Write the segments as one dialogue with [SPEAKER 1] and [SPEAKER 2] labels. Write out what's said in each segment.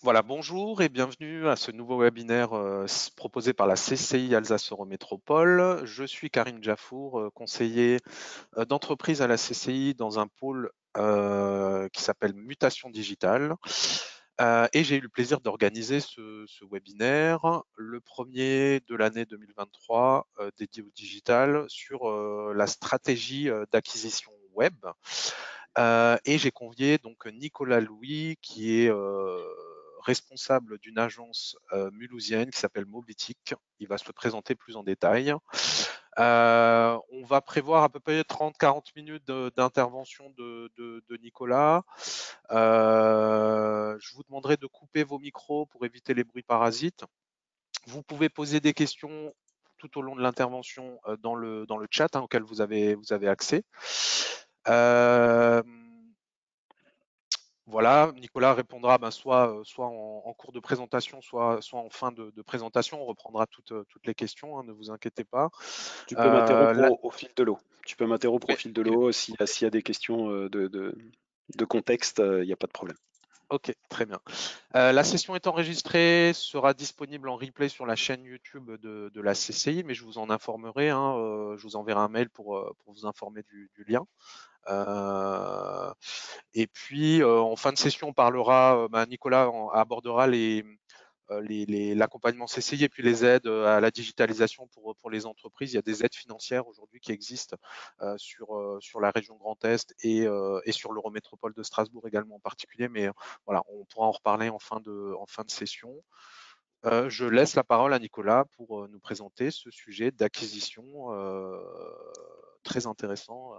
[SPEAKER 1] Voilà, bonjour et bienvenue à ce nouveau webinaire proposé par la CCI Alsace Eurométropole. Je suis Karim Djafour, conseiller d'entreprise à la CCI dans un pôle qui s'appelle Mutation Digitale. Et j'ai eu le plaisir d'organiser ce webinaire, le premier de l'année 2023, dédié au digital, sur la stratégie d'acquisition web. Et j'ai convié donc Nicolas Louis, qui est responsable d'une agence mulhousienne qui s'appelle Mobitic. Il va se présenter plus en détail. On va prévoir à peu près 30-40 minutes d'intervention de Nicolas. Je vous demanderai de couper vos micros pour éviter les bruits parasites. Vous pouvez poser des questions tout au long de l'intervention dans le chat auquel vous avez accès. Voilà, Nicolas répondra soit en cours de présentation, soit en fin de présentation. On reprendra toutes les questions, hein, ne vous inquiétez pas.
[SPEAKER 2] Tu peux m'interrompre
[SPEAKER 1] Là,
[SPEAKER 2] au fil de l'eau. Tu peux m'interrompre au
[SPEAKER 1] oui,
[SPEAKER 2] fil de
[SPEAKER 1] ok,
[SPEAKER 2] l'eau s'il y a des questions de contexte, il n'y a pas de problème.
[SPEAKER 1] ok, très bien. La session est enregistrée, sera disponible en replay sur la chaîne YouTube de la CCI, mais je vous en informerai, hein, je vous enverrai un mail pour vous informer du lien. Et puis, en fin de session, on parlera, Nicolas abordera l'accompagnement CCI et puis les aides à la digitalisation pour les entreprises. Il y a des aides financières aujourd'hui qui existent sur la région Grand Est et sur l'Eurométropole de Strasbourg également en particulier. Mais voilà, on pourra en reparler en fin de session. Je laisse la parole à Nicolas pour nous présenter ce sujet d'acquisition très intéressant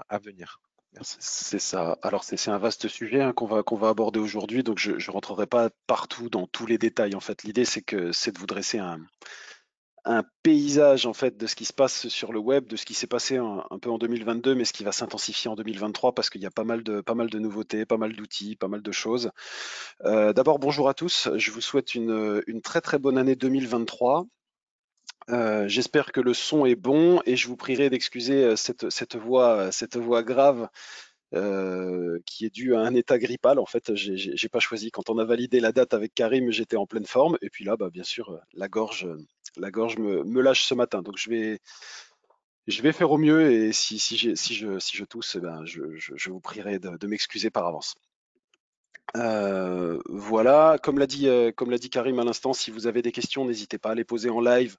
[SPEAKER 1] à venir. Merci.
[SPEAKER 2] C'est ça. Alors c'est un vaste sujet hein, qu'on va aborder aujourd'hui, donc je ne rentrerai pas partout dans tous les détails. En fait, l'idée c'est de vous dresser un paysage en fait de ce qui se passe sur le web, de ce qui s'est passé un peu en 2022, mais ce qui va s'intensifier en 2023 parce qu'il y a pas mal de nouveautés, pas mal d'outils, pas mal de choses. D'abord, bonjour à tous. Je vous souhaite une très très bonne année 2023. J'espère que le son est bon et je vous prierai d'excuser cette voix grave qui est due à un état grippal. En fait, j'ai pas choisi. Quand on a validé la date avec Karim, j'étais en pleine forme. Et puis là, bah, bien sûr, la gorge me lâche ce matin. Donc je vais faire au mieux et si je tousse, eh ben, je vous prierai de m'excuser par avance. Voilà, comme l'a dit Karim à l'instant, si vous avez des questions, n'hésitez pas à les poser en live.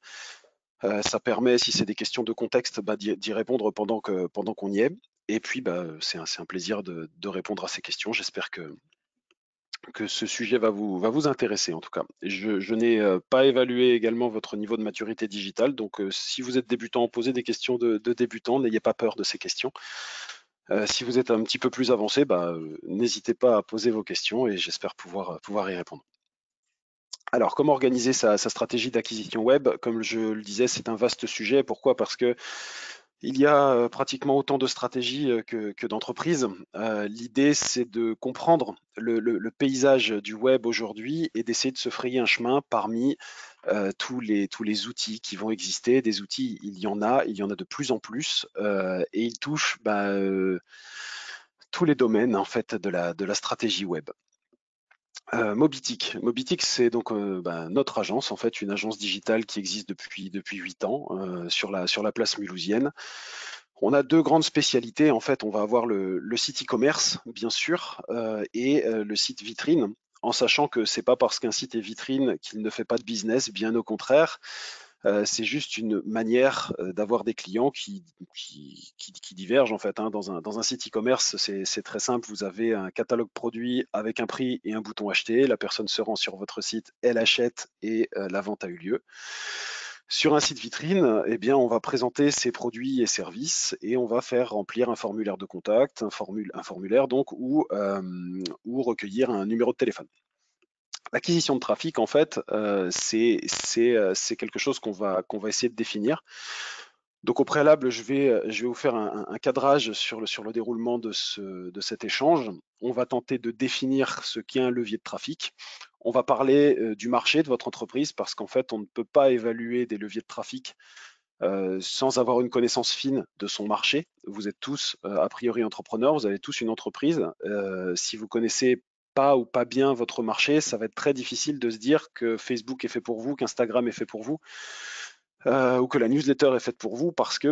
[SPEAKER 2] Ça permet, si c'est des questions de contexte, bah, d'y répondre pendant qu'on y est. Et puis, bah, c'est un plaisir de répondre à ces questions. J'espère que ce sujet va vous intéresser en tout cas. Je n'ai pas évalué également votre niveau de maturité digitale, donc si vous êtes débutant, posez des questions de débutants, n'ayez pas peur de ces questions. Si vous êtes un petit peu plus avancé, bah, n'hésitez pas à poser vos questions et j'espère pouvoir y répondre. Alors, comment organiser sa stratégie d'acquisition web? Comme je le disais, c'est un vaste sujet. Pourquoi? Parce que il y a pratiquement autant de stratégies que d'entreprises. L'idée, c'est de comprendre le paysage du web aujourd'hui et d'essayer de se frayer un chemin parmi tous les outils qui vont exister. Des outils, il y en a de plus en plus et ils touchent bah, tous les domaines en fait de la stratégie web. Mobitic, c'est donc bah, notre agence, en fait, une agence digitale qui existe depuis 8 ans sur la place mulhousienne. On a deux grandes spécialités. En fait, on va avoir le site e-commerce, bien sûr, et le site vitrine, en sachant que c'est pas parce qu'un site est vitrine qu'il ne fait pas de business, bien au contraire. C'est juste une manière d'avoir des clients qui divergent en fait. Hein. Dans un site e-commerce, c'est très simple. Vous avez un catalogue produit avec un prix et un bouton acheter. La personne se rend sur votre site, elle achète et la vente a eu lieu. Sur un site vitrine, eh bien, on va présenter ses produits et services et on va faire remplir un formulaire de contact, un formulaire donc, ou recueillir un numéro de téléphone. L'acquisition de trafic, en fait, c'est quelque chose qu'on va essayer de définir. Donc au préalable, je vais vous faire un cadrage sur le déroulement de cet échange. On va tenter de définir ce qu'est un levier de trafic. On va parler du marché de votre entreprise parce qu'en fait, on ne peut pas évaluer des leviers de trafic sans avoir une connaissance fine de son marché. Vous êtes tous a priori entrepreneurs, vous avez tous une entreprise. Si vous connaissez pas ou pas bien votre marché, ça va être très difficile de se dire que Facebook est fait pour vous, qu'Instagram est fait pour vous, ou que la newsletter est faite pour vous parce que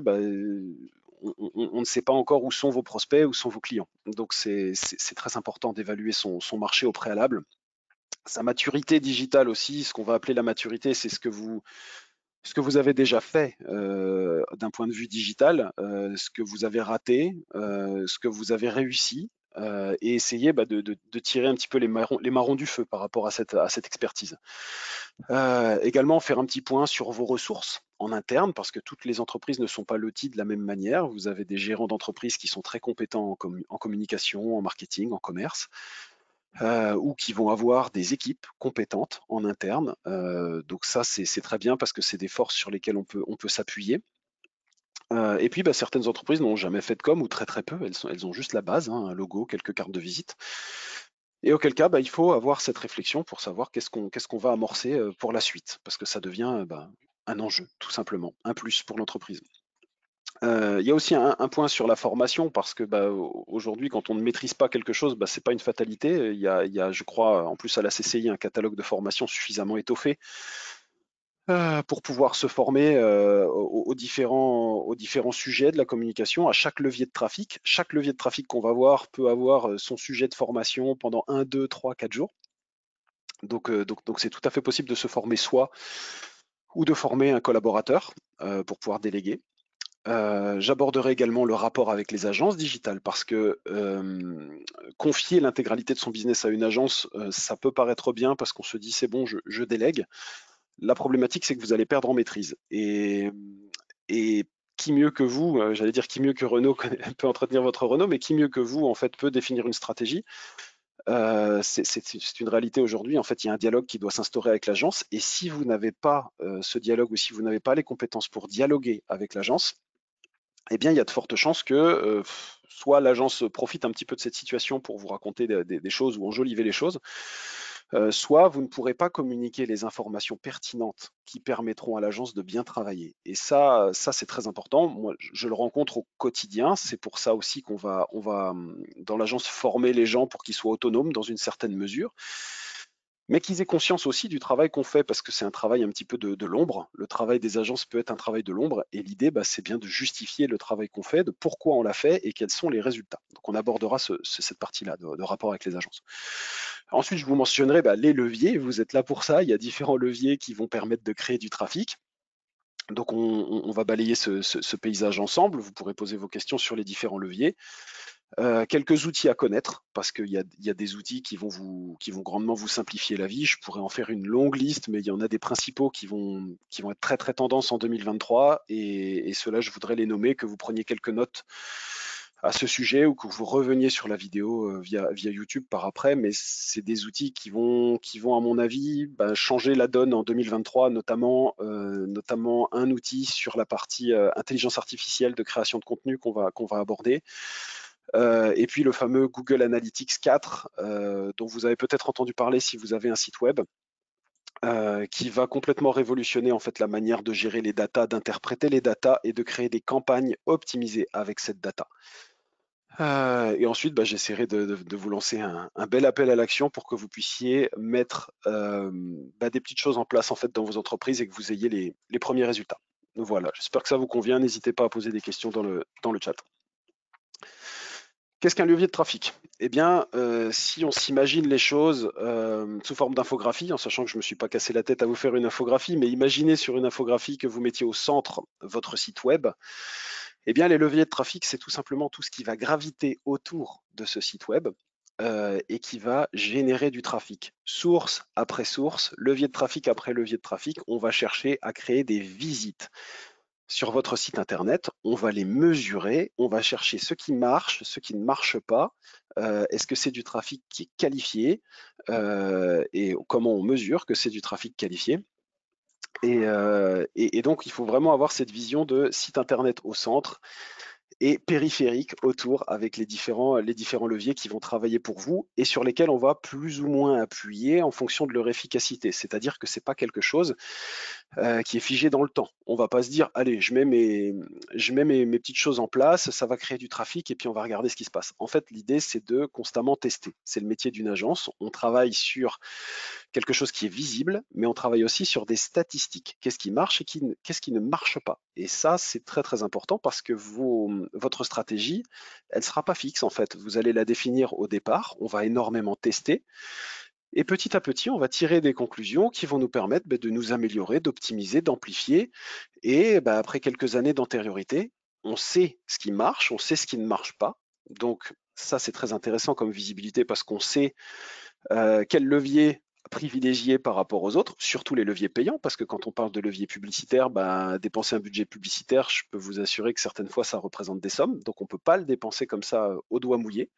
[SPEAKER 2] on ne sait pas encore où sont vos prospects, où sont vos clients. Donc c'est très important d'évaluer son marché au préalable. Sa maturité digitale aussi, ce qu'on va appeler la maturité, c'est ce que vous avez déjà fait d'un point de vue digital, ce que vous avez raté, ce que vous avez réussi, et essayer de tirer un petit peu les marrons du feu par rapport à cette expertise. Également, faire un petit point sur vos ressources en interne, parce que toutes les entreprises ne sont pas loties de la même manière. Vous avez des gérants d'entreprise qui sont très compétents en communication, en marketing, en commerce, ou qui vont avoir des équipes compétentes en interne. Donc ça, c'est très bien parce que c'est des forces sur lesquelles on peut s'appuyer. Et puis, certaines entreprises n'ont jamais fait de com ou très très peu. Elles ont juste la base, hein, un logo, quelques cartes de visite. Et auquel cas, il faut avoir cette réflexion pour savoir qu'est-ce qu'on va amorcer pour la suite, parce que ça devient un enjeu, tout simplement, un plus pour l'entreprise. Il y a aussi un point sur la formation, parce que aujourd'hui, quand on ne maîtrise pas quelque chose, c'est pas une fatalité. Il y a, je crois, en plus à la CCI, un catalogue de formation suffisamment étoffé pour pouvoir se former aux différents sujets de la communication, à chaque levier de trafic. Chaque levier de trafic qu'on va voir peut avoir son sujet de formation pendant 1, 2, 3, 4 jours. Donc c'est tout à fait possible de se former soi ou de former un collaborateur pour pouvoir déléguer. J'aborderai également le rapport avec les agences digitales parce que confier l'intégralité de son business à une agence, ça peut paraître bien parce qu'on se dit c'est bon, je délègue. La problématique, c'est que vous allez perdre en maîtrise. Et qui mieux que vous, j'allais dire qui mieux que Renault peut entretenir votre Renault, mais qui mieux que vous, en fait, peut définir une stratégie. C'est une réalité aujourd'hui. En fait, il y a un dialogue qui doit s'instaurer avec l'agence. Et si vous n'avez pas ce dialogue ou si vous n'avez pas les compétences pour dialoguer avec l'agence, eh bien, il y a de fortes chances que soit l'agence profite un petit peu de cette situation pour vous raconter des choses ou enjoliver les choses, soit vous ne pourrez pas communiquer les informations pertinentes qui permettront à l'agence de bien travailler. Et ça c'est très important. Moi, je le rencontre au quotidien. C'est pour ça aussi on va dans l'agence former les gens pour qu'ils soient autonomes dans une certaine mesure, mais qu'ils aient conscience aussi du travail qu'on fait, parce que c'est un travail un petit peu de l'ombre. Le travail des agences peut être un travail de l'ombre, et l'idée, c'est bien de justifier le travail qu'on fait, de pourquoi on l'a fait et quels sont les résultats. Donc on abordera cette partie-là de rapport avec les agences. Ensuite, je vous mentionnerai les leviers. Vous êtes là pour ça. Il y a différents leviers qui vont permettre de créer du trafic. Donc on va balayer ce paysage ensemble. Vous pourrez poser vos questions sur les différents leviers. Quelques outils à connaître, parce qu'il y a des outils qui vont grandement vous simplifier la vie. Je pourrais en faire une longue liste, mais il y en a des principaux qui vont être très très tendance en 2023, et ceux-là, je voudrais les nommer, que vous preniez quelques notes à ce sujet ou que vous reveniez sur la vidéo via YouTube par après, mais c'est des outils qui vont à mon avis changer la donne en 2023, notamment un outil sur la partie intelligence artificielle de création de contenu qu'on va aborder. Et puis le fameux Google Analytics 4, dont vous avez peut-être entendu parler si vous avez un site web, qui va complètement révolutionner en fait la manière de gérer les datas, d'interpréter les datas et de créer des campagnes optimisées avec cette data. Et ensuite, j'essaierai de vous lancer un bel appel à l'action pour que vous puissiez mettre des petites choses en place en fait dans vos entreprises et que vous ayez les premiers résultats. Donc voilà, j'espère que ça vous convient. N'hésitez pas à poser des questions dans le chat. Qu'est-ce qu'un levier de trafic? Eh bien, si on s'imagine les choses sous forme d'infographie, en sachant que je ne me suis pas cassé la tête à vous faire une infographie, mais imaginez sur une infographie que vous mettiez au centre votre site web. Eh bien, les leviers de trafic, c'est tout simplement tout ce qui va graviter autour de ce site web et qui va générer du trafic. Source après source, levier de trafic après levier de trafic, on va chercher à créer des visites. Sur votre site internet, on va les mesurer, on va chercher ce qui marche, ce qui ne marche pas. Est-ce que c'est du trafic qui est qualifié et comment on mesure que c'est du trafic qualifié? Et donc, il faut vraiment avoir cette vision de site internet au centre et périphérique autour, avec les différents leviers qui vont travailler pour vous et sur lesquels on va plus ou moins appuyer en fonction de leur efficacité. C'est-à-dire que c'est pas quelque chose qui est figé dans le temps. On va pas se dire, allez, je mets mes petites choses en place, ça va créer du trafic et puis on va regarder ce qui se passe. En fait, l'idée, c'est de constamment tester. C'est le métier d'une agence. On travaille sur quelque chose qui est visible, mais on travaille aussi sur des statistiques. Qu'est-ce qui marche et qu'est-ce qui ne marche pas? Et ça, c'est très très important parce que votre stratégie, elle sera pas fixe en fait. Vous allez la définir au départ. On va énormément tester. Et petit à petit, on va tirer des conclusions qui vont nous permettre de nous améliorer, d'optimiser, d'amplifier. Et après quelques années d'antériorité, on sait ce qui marche, on sait ce qui ne marche pas. Donc ça, c'est très intéressant comme visibilité parce qu'on sait quel levier privilégier par rapport aux autres, surtout les leviers payants, parce que quand on parle de levier publicitaire, dépenser un budget publicitaire, je peux vous assurer que certaines fois, ça représente des sommes. Donc on ne peut pas le dépenser comme ça au doigt mouillé.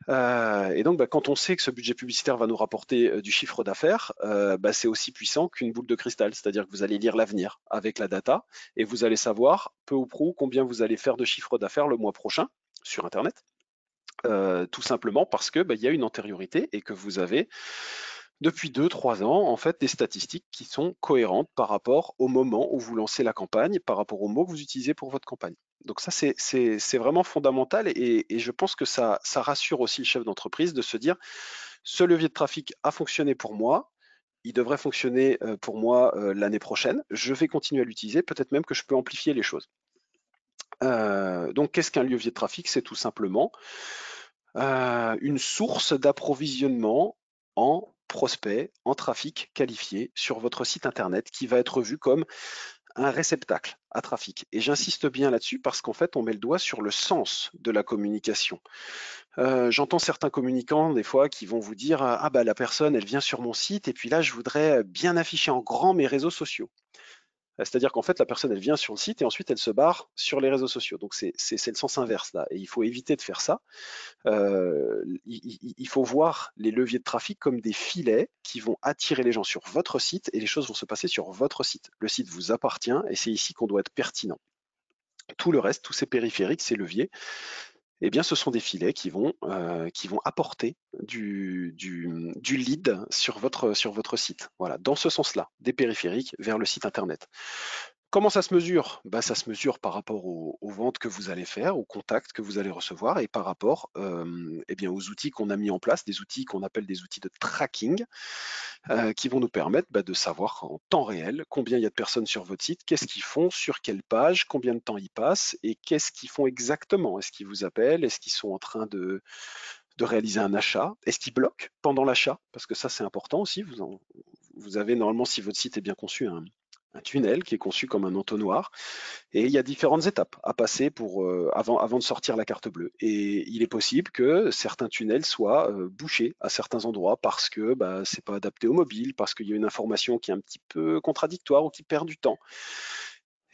[SPEAKER 2] Et donc, quand on sait que ce budget publicitaire va nous rapporter du chiffre d'affaires, c'est aussi puissant qu'une boule de cristal. C'est-à-dire que vous allez lire l'avenir avec la data et vous allez savoir peu ou prou combien vous allez faire de chiffre d'affaires le mois prochain sur Internet. Tout simplement parce que il y a une antériorité et que vous avez depuis 2-3 ans en fait des statistiques qui sont cohérentes par rapport au moment où vous lancez la campagne, par rapport aux mots que vous utilisez pour votre campagne. Donc ça, c'est vraiment fondamental et je pense que ça rassure aussi le chef d'entreprise de se dire, ce levier de trafic a fonctionné pour moi, il devrait fonctionner pour moi l'année prochaine, je vais continuer à l'utiliser, peut-être même que je peux amplifier les choses. Donc qu'est-ce qu'un levier de trafic? C'est tout simplement une source d'approvisionnement en prospects, en trafic qualifié sur votre site internet qui va être vu comme un réceptacle à trafic. Et j'insiste bien là-dessus parce qu'en fait, on met le doigt sur le sens de la communication. J'entends certains communicants des fois qui vont vous dire ah la personne elle vient sur mon site et puis là je voudrais bien afficher en grand mes réseaux sociaux. C'est-à-dire qu'en fait la personne elle vient sur le site et ensuite elle se barre sur les réseaux sociaux. Donc c'est le sens inverse là et il faut éviter de faire ça. Il faut voir les leviers de trafic comme des filets qui vont attirer les gens sur votre site et les choses vont se passer sur votre site. Le site vous appartient et c'est ici qu'on doit être pertinent. Tout le reste, tous ces périphériques, ces leviers, eh bien, ce sont des filets qui vont apporter du lead sur votre site. Voilà, dans ce sens-là, des périphériques vers le site internet. Comment ça se mesure? Ça se mesure par rapport aux ventes que vous allez faire, aux contacts que vous allez recevoir et par rapport aux outils qu'on a mis en place, des outils qu'on appelle des outils de tracking, qui vont nous permettre de savoir en temps réel combien il y a de personnes sur votre site, qu'est-ce qu'ils font, sur quelle page, combien de temps ils passent et qu'est-ce qu'ils font exactement. Est-ce qu'ils vous appellent? Est-ce qu'ils sont en train de réaliser un achat? Est-ce qu'ils bloquent pendant l'achat? Parce que ça, c'est important aussi. Vous avez normalement, si votre site est bien conçu, un tunnel qui est conçu comme un entonnoir et il y a différentes étapes à passer avant de sortir la carte bleue. Et il est possible que certains tunnels soient bouchés à certains endroits parce que c'est pas adapté au mobile, parce qu'il y a une information qui est un petit peu contradictoire ou qui perd du temps.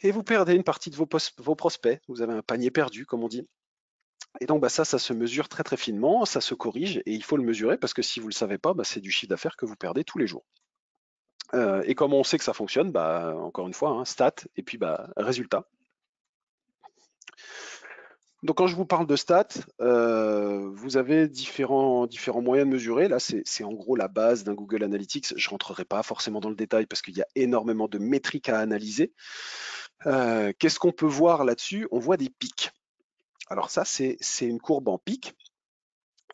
[SPEAKER 2] Et vous perdez une partie de vos prospects. Vous avez un panier perdu, comme on dit. Et donc ça se mesure très très finement, ça se corrige et il faut le mesurer parce que si vous ne le savez pas, c'est du chiffre d'affaires que vous perdez tous les jours. Et comment on sait que ça fonctionne? Encore une fois, stats et puis résultats. Donc quand je vous parle de stats, vous avez différents moyens de mesurer. Là, c'est en gros la base d'un Google Analytics. Je ne rentrerai pas forcément dans le détail parce qu'il y a énormément de métriques à analyser. Qu'est-ce qu'on peut voir là-dessus? On voit des pics. Alors ça, c'est une courbe en pic.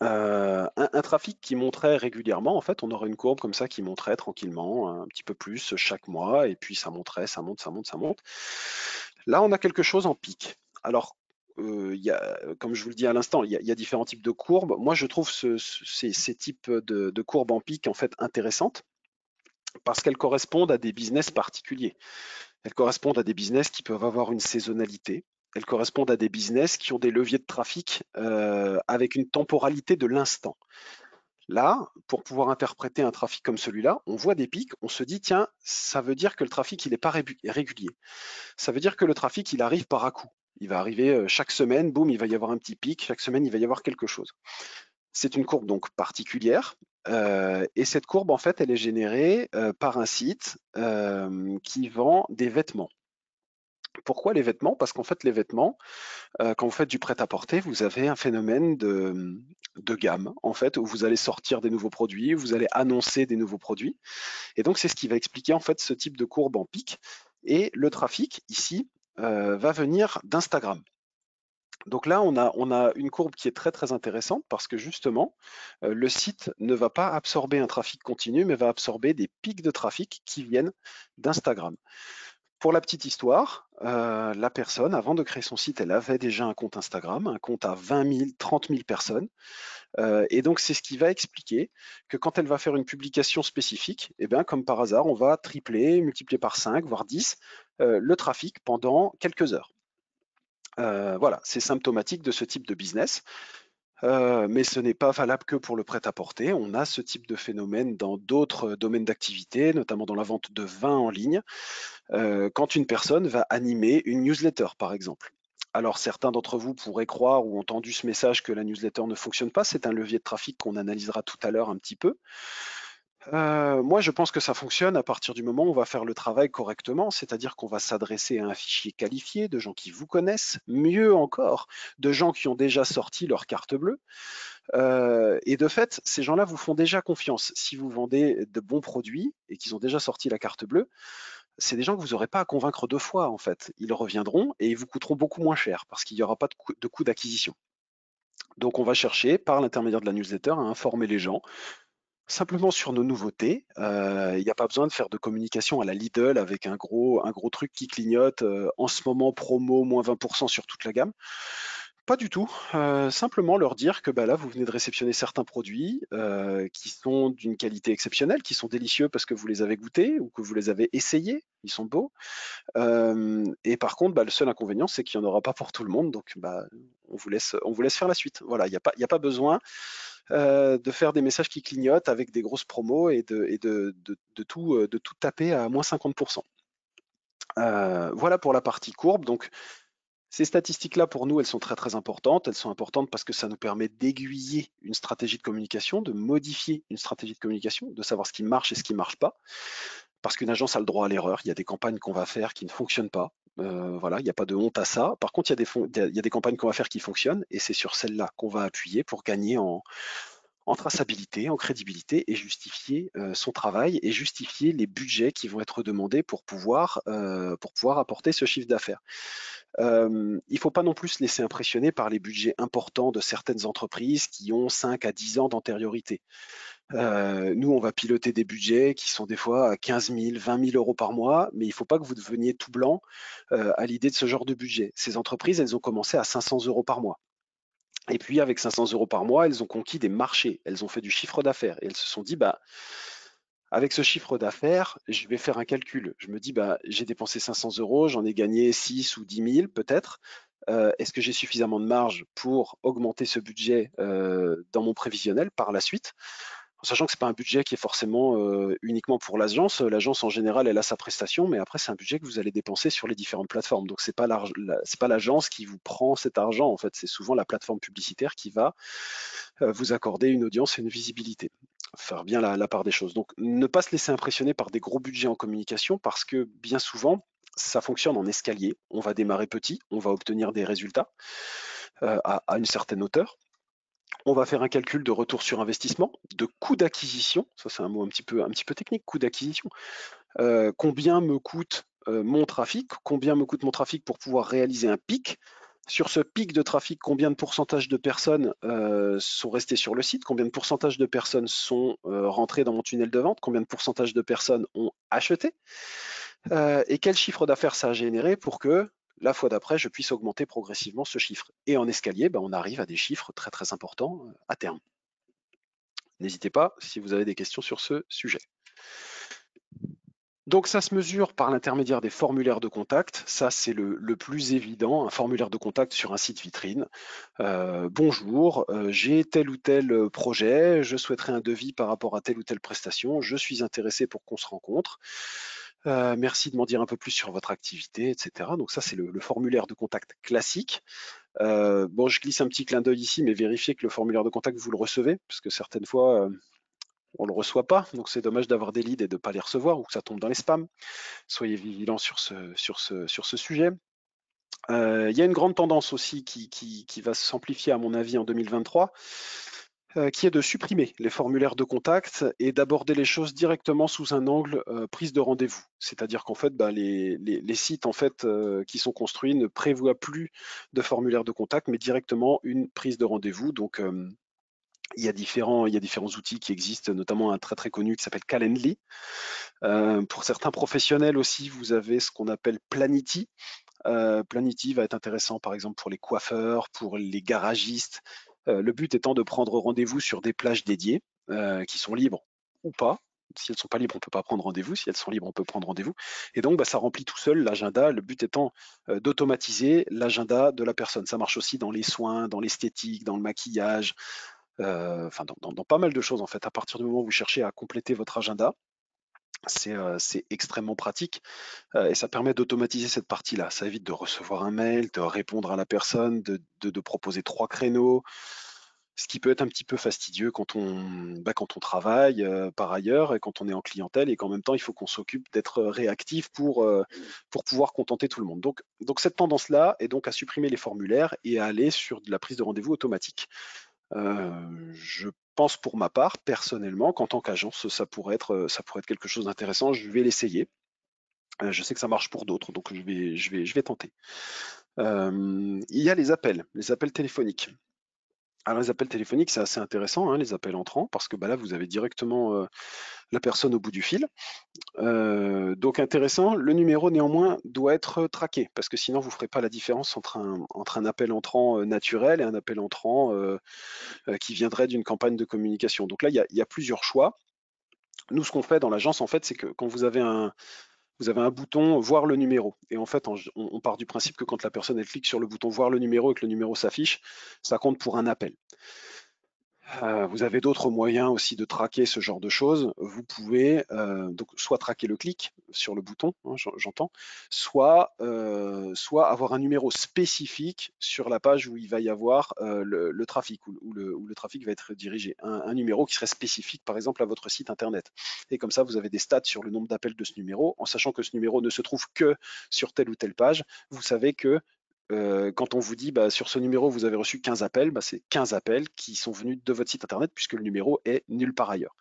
[SPEAKER 2] Un trafic qui monterait régulièrement, en fait, on aurait une courbe comme ça qui monterait tranquillement, un petit peu plus chaque mois, et puis ça monterait, ça monte, ça monte, ça monte. Là, on a quelque chose en pic. Alors, comme je vous le dis à l'instant, il y a différents types de courbes. Moi, je trouve ces types de courbes en pic en fait intéressantes parce qu'elles correspondent à des business particuliers. Elles correspondent à des business qui peuvent avoir une saisonnalité. Elles correspondent à des business qui ont des leviers de trafic avec une temporalité de l'instant. Là, pour pouvoir interpréter un trafic comme celui-là, on voit des pics, on se dit, tiens, ça veut dire que le trafic, il n'est pas régulier. Ça veut dire que le trafic, il arrive par à-coup. Il va arriver chaque semaine, boum, il va y avoir un petit pic, chaque semaine, il va y avoir quelque chose. C'est une courbe donc particulière, et cette courbe, en fait, elle est générée par un site qui vend des vêtements. Pourquoi les vêtements? Parce qu'en fait, les vêtements, quand vous faites du prêt-à-porter, vous avez un phénomène de gamme, en fait, où vous allez sortir des nouveaux produits, vous allez annoncer des nouveaux produits. Et donc, c'est ce qui va expliquer en fait ce type de courbe en pic. Et le trafic, ici, va venir d'Instagram. Donc là, on a une courbe qui est très très intéressante parce que justement, le site ne va pas absorber un trafic continu, mais va absorber des pics de trafic qui viennent d'Instagram. Pour la petite histoire, la personne, avant de créer son site, elle avait déjà un compte Instagram, un compte à 20 000, 30 000 personnes. Et donc, c'est ce qui va expliquer que quand elle va faire une publication spécifique, eh bien, comme par hasard, on va tripler, multiplier par 5, voire 10, le trafic pendant quelques heures. Voilà, c'est symptomatique de ce type de business. Mais ce n'est pas valable que pour le prêt-à-porter. On a ce type de phénomène dans d'autres domaines d'activité, notamment dans la vente de vin en ligne, quand une personne va animer une newsletter, par exemple. Alors certains d'entre vous pourraient croire ou entendu ce message que la newsletter ne fonctionne pas. C'est un levier de trafic qu'on analysera tout à l'heure un petit peu. Moi, je pense que ça fonctionne à partir du moment où on va faire le travail correctement, c'est-à-dire qu'on va s'adresser à un fichier qualifié de gens qui vous connaissent, mieux encore, de gens qui ont déjà sorti leur carte bleue. Et de fait, ces gens-là vous font déjà confiance. Si vous vendez de bons produits et qu'ils ont déjà sorti la carte bleue, c'est des gens que vous n'aurez pas à convaincre deux fois, en fait. Ils reviendront et ils vous coûteront beaucoup moins cher parce qu'il n'y aura pas de coût d'acquisition. Donc, on va chercher, par l'intermédiaire de la newsletter, à informer les gens simplement sur nos nouveautés. Il n'y a pas besoin de faire de communication à la Lidl avec un gros truc qui clignote. En ce moment, promo, moins 20% sur toute la gamme. Pas du tout. Simplement leur dire que bah, là, vous venez de réceptionner certains produits qui sont d'une qualité exceptionnelle, qui sont délicieux parce que vous les avez goûtés ou que vous les avez essayés. Ils sont beaux. Et par contre, bah, le seul inconvénient, c'est qu'il n'y en aura pas pour tout le monde. Donc, bah, on vous laisse faire la suite. Voilà, il y a pas besoin de faire des messages qui clignotent avec des grosses promos et de tout taper à moins 50%. Voilà pour la partie courbe. Donc, ces statistiques-là, pour nous, elles sont très très importantes. Elles sont importantes parce que ça nous permet d'aiguiller une stratégie de communication, de modifier une stratégie de communication, de savoir ce qui marche et ce qui ne marche pas. Parce qu'une agence a le droit à l'erreur. Il y a des campagnes qu'on va faire qui ne fonctionnent pas. Voilà, il n'y a pas de honte à ça. Par contre, il y a des campagnes qu'on va faire qui fonctionnent et c'est sur celles-là qu'on va appuyer pour gagner en traçabilité, en crédibilité et justifier son travail et justifier les budgets qui vont être demandés pour pouvoir apporter ce chiffre d'affaires. Il ne faut pas non plus se laisser impressionner par les budgets importants de certaines entreprises qui ont 5 à 10 ans d'antériorité. Nous, on va piloter des budgets qui sont des fois à 15 000, 20 000 euros par mois, mais il ne faut pas que vous deveniez tout blanc à l'idée de ce genre de budget. Ces entreprises, elles ont commencé à 500 euros par mois. Et puis, avec 500 euros par mois, elles ont conquis des marchés, elles ont fait du chiffre d'affaires et elles se sont dit, bah, avec ce chiffre d'affaires, je vais faire un calcul. Je me dis, bah, j'ai dépensé 500 euros, j'en ai gagné 6 ou 10 000 peut-être. Est-ce que j'ai suffisamment de marge pour augmenter ce budget dans mon prévisionnel par la suite? En sachant que ce n'est pas un budget qui est forcément uniquement pour l'agence. L'agence, en général, elle a sa prestation, mais après, c'est un budget que vous allez dépenser sur les différentes plateformes. Donc, ce n'est pas l'agence qui vous prend cet argent, en fait. C'est souvent la plateforme publicitaire qui va vous accorder une audience et une visibilité. Faire bien la part des choses. Donc, ne pas se laisser impressionner par des gros budgets en communication parce que bien souvent, ça fonctionne en escalier. On va démarrer petit, on va obtenir des résultats à une certaine hauteur. On va faire un calcul de retour sur investissement, de coût d'acquisition. Ça, c'est un mot un petit peu technique, coût d'acquisition. Combien me coûte mon trafic? Combien me coûte mon trafic pour pouvoir réaliser un pic? Sur ce pic de trafic, combien de pourcentage de personnes sont restées sur le site? Combien de pourcentage de personnes sont rentrées dans mon tunnel de vente? Combien de pourcentage de personnes ont acheté? Et quel chiffre d'affaires ça a généré pour que la fois d'après, je puisse augmenter progressivement ce chiffre. Et en escalier, ben, on arrive à des chiffres très très importants à terme. N'hésitez pas si vous avez des questions sur ce sujet. Donc ça se mesure par l'intermédiaire des formulaires de contact. Ça, c'est le plus évident, un formulaire de contact sur un site vitrine. Bonjour, j'ai tel ou tel projet, je souhaiterais un devis par rapport à telle ou telle prestation, je suis intéressé pour qu'on se rencontre. Merci de m'en dire un peu plus sur votre activité, etc. Donc ça, c'est le formulaire de contact classique. Bon, je glisse un petit clin d'œil ici, mais vérifiez que le formulaire de contact, vous le recevez, parce que certaines fois, on ne le reçoit pas. Donc c'est dommage d'avoir des leads et de ne pas les recevoir ou que ça tombe dans les spams. Soyez vigilants sur ce sujet. Il y a une grande tendance aussi qui va s'amplifier à mon avis en 2023. qui est de supprimer les formulaires de contact et d'aborder les choses directement sous un angle prise de rendez-vous. C'est-à-dire qu'en fait, bah, les sites en fait, qui sont construits ne prévoient plus de formulaire de contact, mais directement une prise de rendez-vous. Donc, il y a différents outils qui existent, notamment un très très connu qui s'appelle Calendly. Pour certains professionnels aussi, vous avez ce qu'on appelle Planity. Planity va être intéressant par exemple pour les coiffeurs, pour les garagistes. Le but étant de prendre rendez-vous sur des plages dédiées qui sont libres ou pas. Si elles ne sont pas libres, on ne peut pas prendre rendez-vous. Si elles sont libres, on peut prendre rendez-vous. Et donc, bah, ça remplit tout seul l'agenda. Le but étant d'automatiser l'agenda de la personne. Ça marche aussi dans les soins, dans l'esthétique, dans le maquillage, enfin dans pas mal de choses en fait. À partir du moment où vous cherchez à compléter votre agenda, c'est extrêmement pratique et ça permet d'automatiser cette partie-là. Ça évite de recevoir un mail, de répondre à la personne, de proposer 3 créneaux, ce qui peut être un petit peu fastidieux quand on travaille par ailleurs et quand on est en clientèle et qu'en même temps il faut qu'on s'occupe d'être réactif pour pouvoir contenter tout le monde. Donc cette tendance-là est donc à supprimer les formulaires et à aller sur de la prise de rendez-vous automatique. Je pense pour ma part, personnellement, qu'en tant qu'agence, ça pourrait être quelque chose d'intéressant. Je vais l'essayer. Je sais que ça marche pour d'autres, donc je vais tenter. Il y a les appels téléphoniques. Alors les appels téléphoniques, c'est assez intéressant, hein, les appels entrants, parce que bah, là, vous avez directement la personne au bout du fil. Donc intéressant, le numéro néanmoins doit être traqué, parce que sinon vous ne ferez pas la différence entre un appel entrant naturel et un appel entrant qui viendrait d'une campagne de communication. Donc là, il y a plusieurs choix. Nous, ce qu'on fait dans l'agence, en fait, c'est que quand vous avez un bouton voir le numéro. Et en fait, on part du principe que quand la personne elle clique sur le bouton voir le numéro et que le numéro s'affiche, ça compte pour un appel. Vous avez d'autres moyens aussi de traquer ce genre de choses. Vous pouvez donc soit traquer le clic sur le bouton, hein, j'entends, soit avoir un numéro spécifique sur la page où il va y avoir le trafic, où le trafic va être dirigé. Un numéro qui serait spécifique, par exemple, à votre site internet. Et comme ça, vous avez des stats sur le nombre d'appels de ce numéro, en sachant que ce numéro ne se trouve que sur telle ou telle page. Vous savez que quand on vous dit bah, sur ce numéro vous avez reçu 15 appels, bah, c'est 15 appels qui sont venus de votre site internet puisque le numéro est nulle part ailleurs.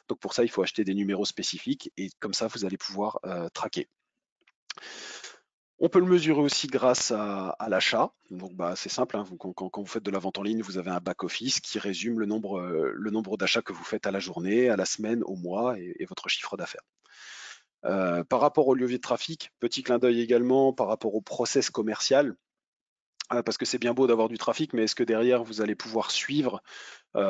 [SPEAKER 2] Donc pour ça, il faut acheter des numéros spécifiques et comme ça, vous allez pouvoir traquer. On peut le mesurer aussi grâce à l'achat. Donc bah, c'est simple, hein, quand vous faites de la vente en ligne, vous avez un back-office qui résume le nombre d'achats que vous faites à la journée, à la semaine, au mois et votre chiffre d'affaires. Par rapport au levier de trafic, petit clin d'œil également par rapport au process commercial. Parce que c'est bien beau d'avoir du trafic, mais est-ce que derrière vous allez pouvoir suivre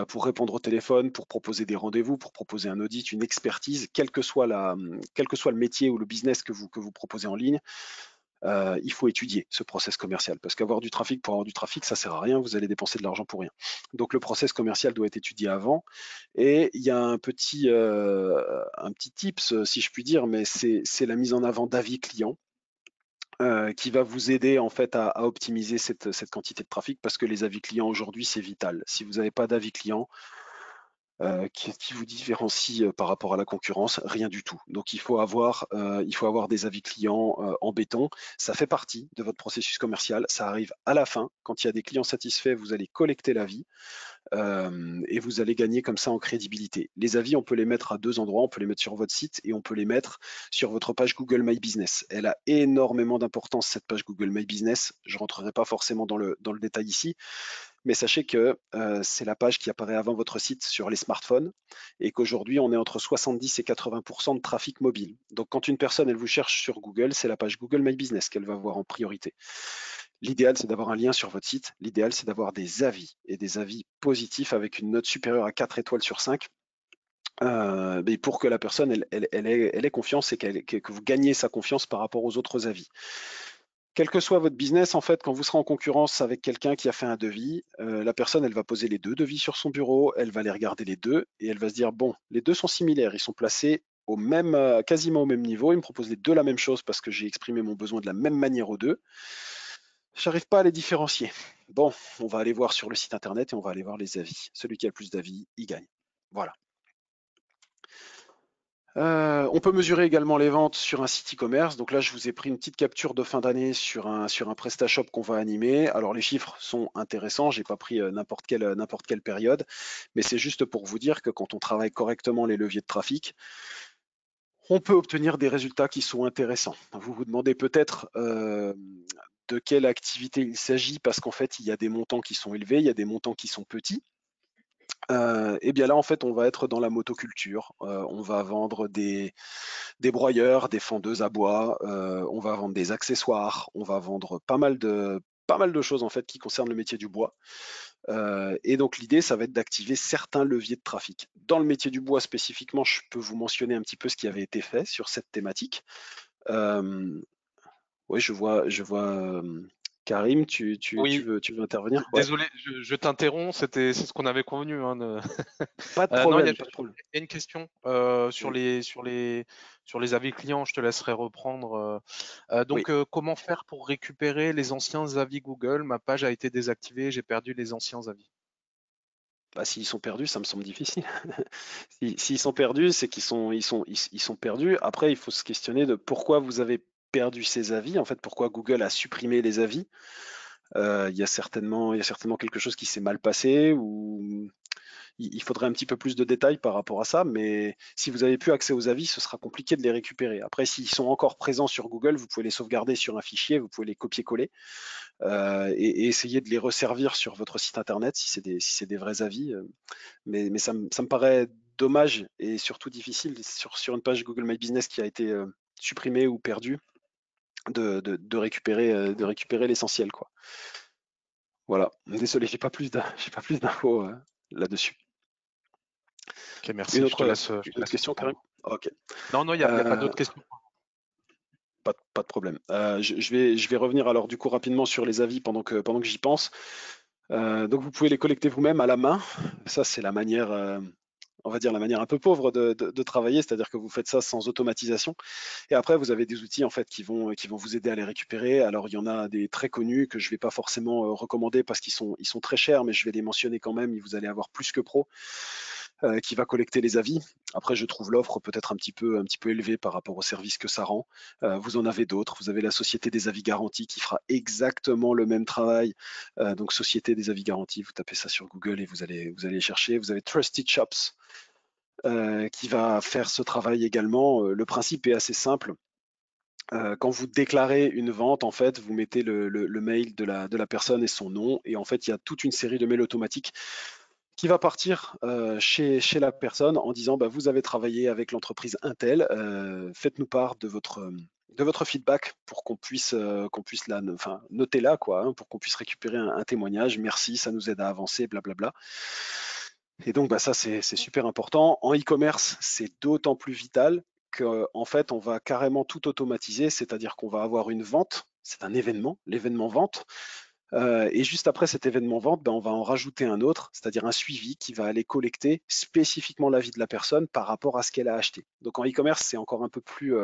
[SPEAKER 2] pour répondre au téléphone, pour proposer des rendez-vous, pour proposer un audit, une expertise, quel que soit le métier ou le business que vous proposez en ligne, il faut étudier ce process commercial. Parce qu'avoir du trafic pour avoir du trafic, ça sert à rien, vous allez dépenser de l'argent pour rien. Donc le process commercial doit être étudié avant. Et il y a un petit tips, si je puis dire, mais c'est la mise en avant d'avis clients. Qui va vous aider en fait à optimiser cette quantité de trafic parce que les avis clients aujourd'hui c'est vital. Si vous n'avez pas d'avis client, qui vous différencie par rapport à la concurrence? Rien du tout. Donc il faut avoir des avis clients en béton. Ça fait partie de votre processus commercial. Ça arrive à la fin. Quand il y a des clients satisfaits, vous allez collecter l'avis et vous allez gagner comme ça en crédibilité. Les avis, on peut les mettre à deux endroits. On peut les mettre sur votre site et on peut les mettre sur votre page Google My Business. Elle a énormément d'importance, cette page Google My Business. Je ne rentrerai pas forcément dans le détail ici, mais sachez que c'est la page qui apparaît avant votre site sur les smartphones et qu'aujourd'hui, on est entre 70 et 80% de trafic mobile. Donc, quand une personne, elle vous cherche sur Google, c'est la page Google My Business qu'elle va voir en priorité. L'idéal, c'est d'avoir un lien sur votre site. L'idéal, c'est d'avoir des avis et des avis positifs avec une note supérieure à 4 étoiles sur 5. Mais pour que la personne elle ait confiance et que vous gagnez sa confiance par rapport aux autres avis. Quel que soit votre business, en fait, quand vous serez en concurrence avec quelqu'un qui a fait un devis, la personne, elle va poser les deux devis sur son bureau, elle va les regarder les deux et elle va se dire, bon, les deux sont similaires, ils sont placés quasiment au même niveau, ils me proposent les deux la même chose parce que j'ai exprimé mon besoin de la même manière aux deux. J'arrive pas à les différencier. Bon, on va aller voir sur le site internet et on va aller voir les avis. Celui qui a le plus d'avis, il gagne. Voilà. On peut mesurer également les ventes sur un site e-commerce. Donc là, je vous ai pris une petite capture de fin d'année sur un PrestaShop qu'on va animer. Alors les chiffres sont intéressants. J'ai pas pris n'importe quelle période, mais c'est juste pour vous dire que quand on travaille correctement les leviers de trafic, on peut obtenir des résultats qui sont intéressants. Vous vous demandez peut-être de quelle activité il s'agit parce qu'en fait, il y a des montants qui sont élevés, il y a des montants qui sont petits. Et bien là, en fait, on va être dans la motoculture. On va vendre des broyeurs, des fendeuses à bois, on va vendre des accessoires, on va vendre pas mal de choses en fait qui concernent le métier du bois. Et donc l'idée, ça va être d'activer certains leviers de trafic. Dans le métier du bois spécifiquement, je peux vous mentionner un petit peu ce qui avait été fait sur cette thématique. Euh, oui, je vois Karim,
[SPEAKER 1] Oui,
[SPEAKER 2] tu veux intervenir? Ouais,
[SPEAKER 1] désolé, je t'interromps, c'est ce qu'on avait convenu, hein,
[SPEAKER 2] pas de
[SPEAKER 1] Non, il y a,
[SPEAKER 2] problème, pas de problème.
[SPEAKER 1] il y a une question sur
[SPEAKER 2] Oui,
[SPEAKER 1] les avis clients, je te laisserai reprendre.
[SPEAKER 2] oui.
[SPEAKER 1] Donc, comment faire pour récupérer les anciens avis Google? Ma page a été désactivée, j'ai perdu les anciens avis.
[SPEAKER 2] Bah, s'ils sont perdus, ça me semble difficile. S'ils sont perdus, c'est qu'ils sont perdus. Après, il faut se questionner de pourquoi vous avez perdu ces avis. En fait, pourquoi Google a supprimé les avis. Il y a certainement quelque chose qui s'est mal passé ou il faudrait un petit peu plus de détails par rapport à ça. Mais si vous n'avez plus accès aux avis, ce sera compliqué de les récupérer. Après, s'ils sont encore présents sur Google, vous pouvez les sauvegarder sur un fichier, vous pouvez les copier-coller et essayer de les resservir sur votre site internet si c'est des vrais avis. Mais ça me paraît dommage et surtout difficile sur une page Google My Business qui a été supprimée ou perdue de récupérer l'essentiel, quoi. Voilà. Désolé, j'ai pas plus d'infos là-dessus.
[SPEAKER 1] Ok,
[SPEAKER 2] Une
[SPEAKER 1] merci,
[SPEAKER 2] autre,
[SPEAKER 1] je
[SPEAKER 2] une
[SPEAKER 1] te
[SPEAKER 2] autre
[SPEAKER 1] laisse
[SPEAKER 2] question, Karim?
[SPEAKER 1] reprendre.
[SPEAKER 2] Ok.
[SPEAKER 1] Non, non, il y a pas
[SPEAKER 2] Euh,
[SPEAKER 1] d'autres questions.
[SPEAKER 2] pas de problème. Je vais revenir alors du coup rapidement sur les avis pendant que j'y pense. Donc vous pouvez les collecter vous-même à la main. Ça, c'est la manière, on va dire la manière un peu pauvre de travailler, c'est-à-dire que vous faites ça sans automatisation. Et après, vous avez des outils en fait qui vont vous aider à les récupérer. Alors il y en a des très connus que je ne vais pas forcément recommander parce qu'ils sont très chers, mais je vais les mentionner quand même. Vous allez avoir plus que pro qui va collecter les avis. Après, je trouve l'offre peut-être un petit peu élevée par rapport au service que ça rend. Vous en avez d'autres. Vous avez la Société des avis garantis qui fera exactement le même travail. Donc, Société des avis garantis, vous tapez ça sur Google et vous allez chercher. Vous avez Trusted Shops qui va faire ce travail également. Le principe est assez simple. Quand vous déclarez une vente, en fait, vous mettez le mail de la personne et son nom, et en fait, il y a toute une série de mails automatiques qui va partir chez la personne en disant bah, vous avez travaillé avec l'entreprise Intel, faites-nous part de votre feedback pour qu'on puisse enfin, noter là, quoi, hein, pour qu'on puisse récupérer un témoignage. Merci, ça nous aide à avancer, blablabla. Et donc bah, ça c'est super important. En e-commerce, c'est d'autant plus vital qu'en fait on va carrément tout automatiser, c'est-à-dire qu'on va avoir une vente, c'est un événement, l'événement vente. Et juste après cet événement vente, ben, on va en rajouter un autre, c'est-à-dire un suivi qui va aller collecter spécifiquement l'avis de la personne par rapport à ce qu'elle a acheté. Donc en e-commerce, c'est encore un peu plus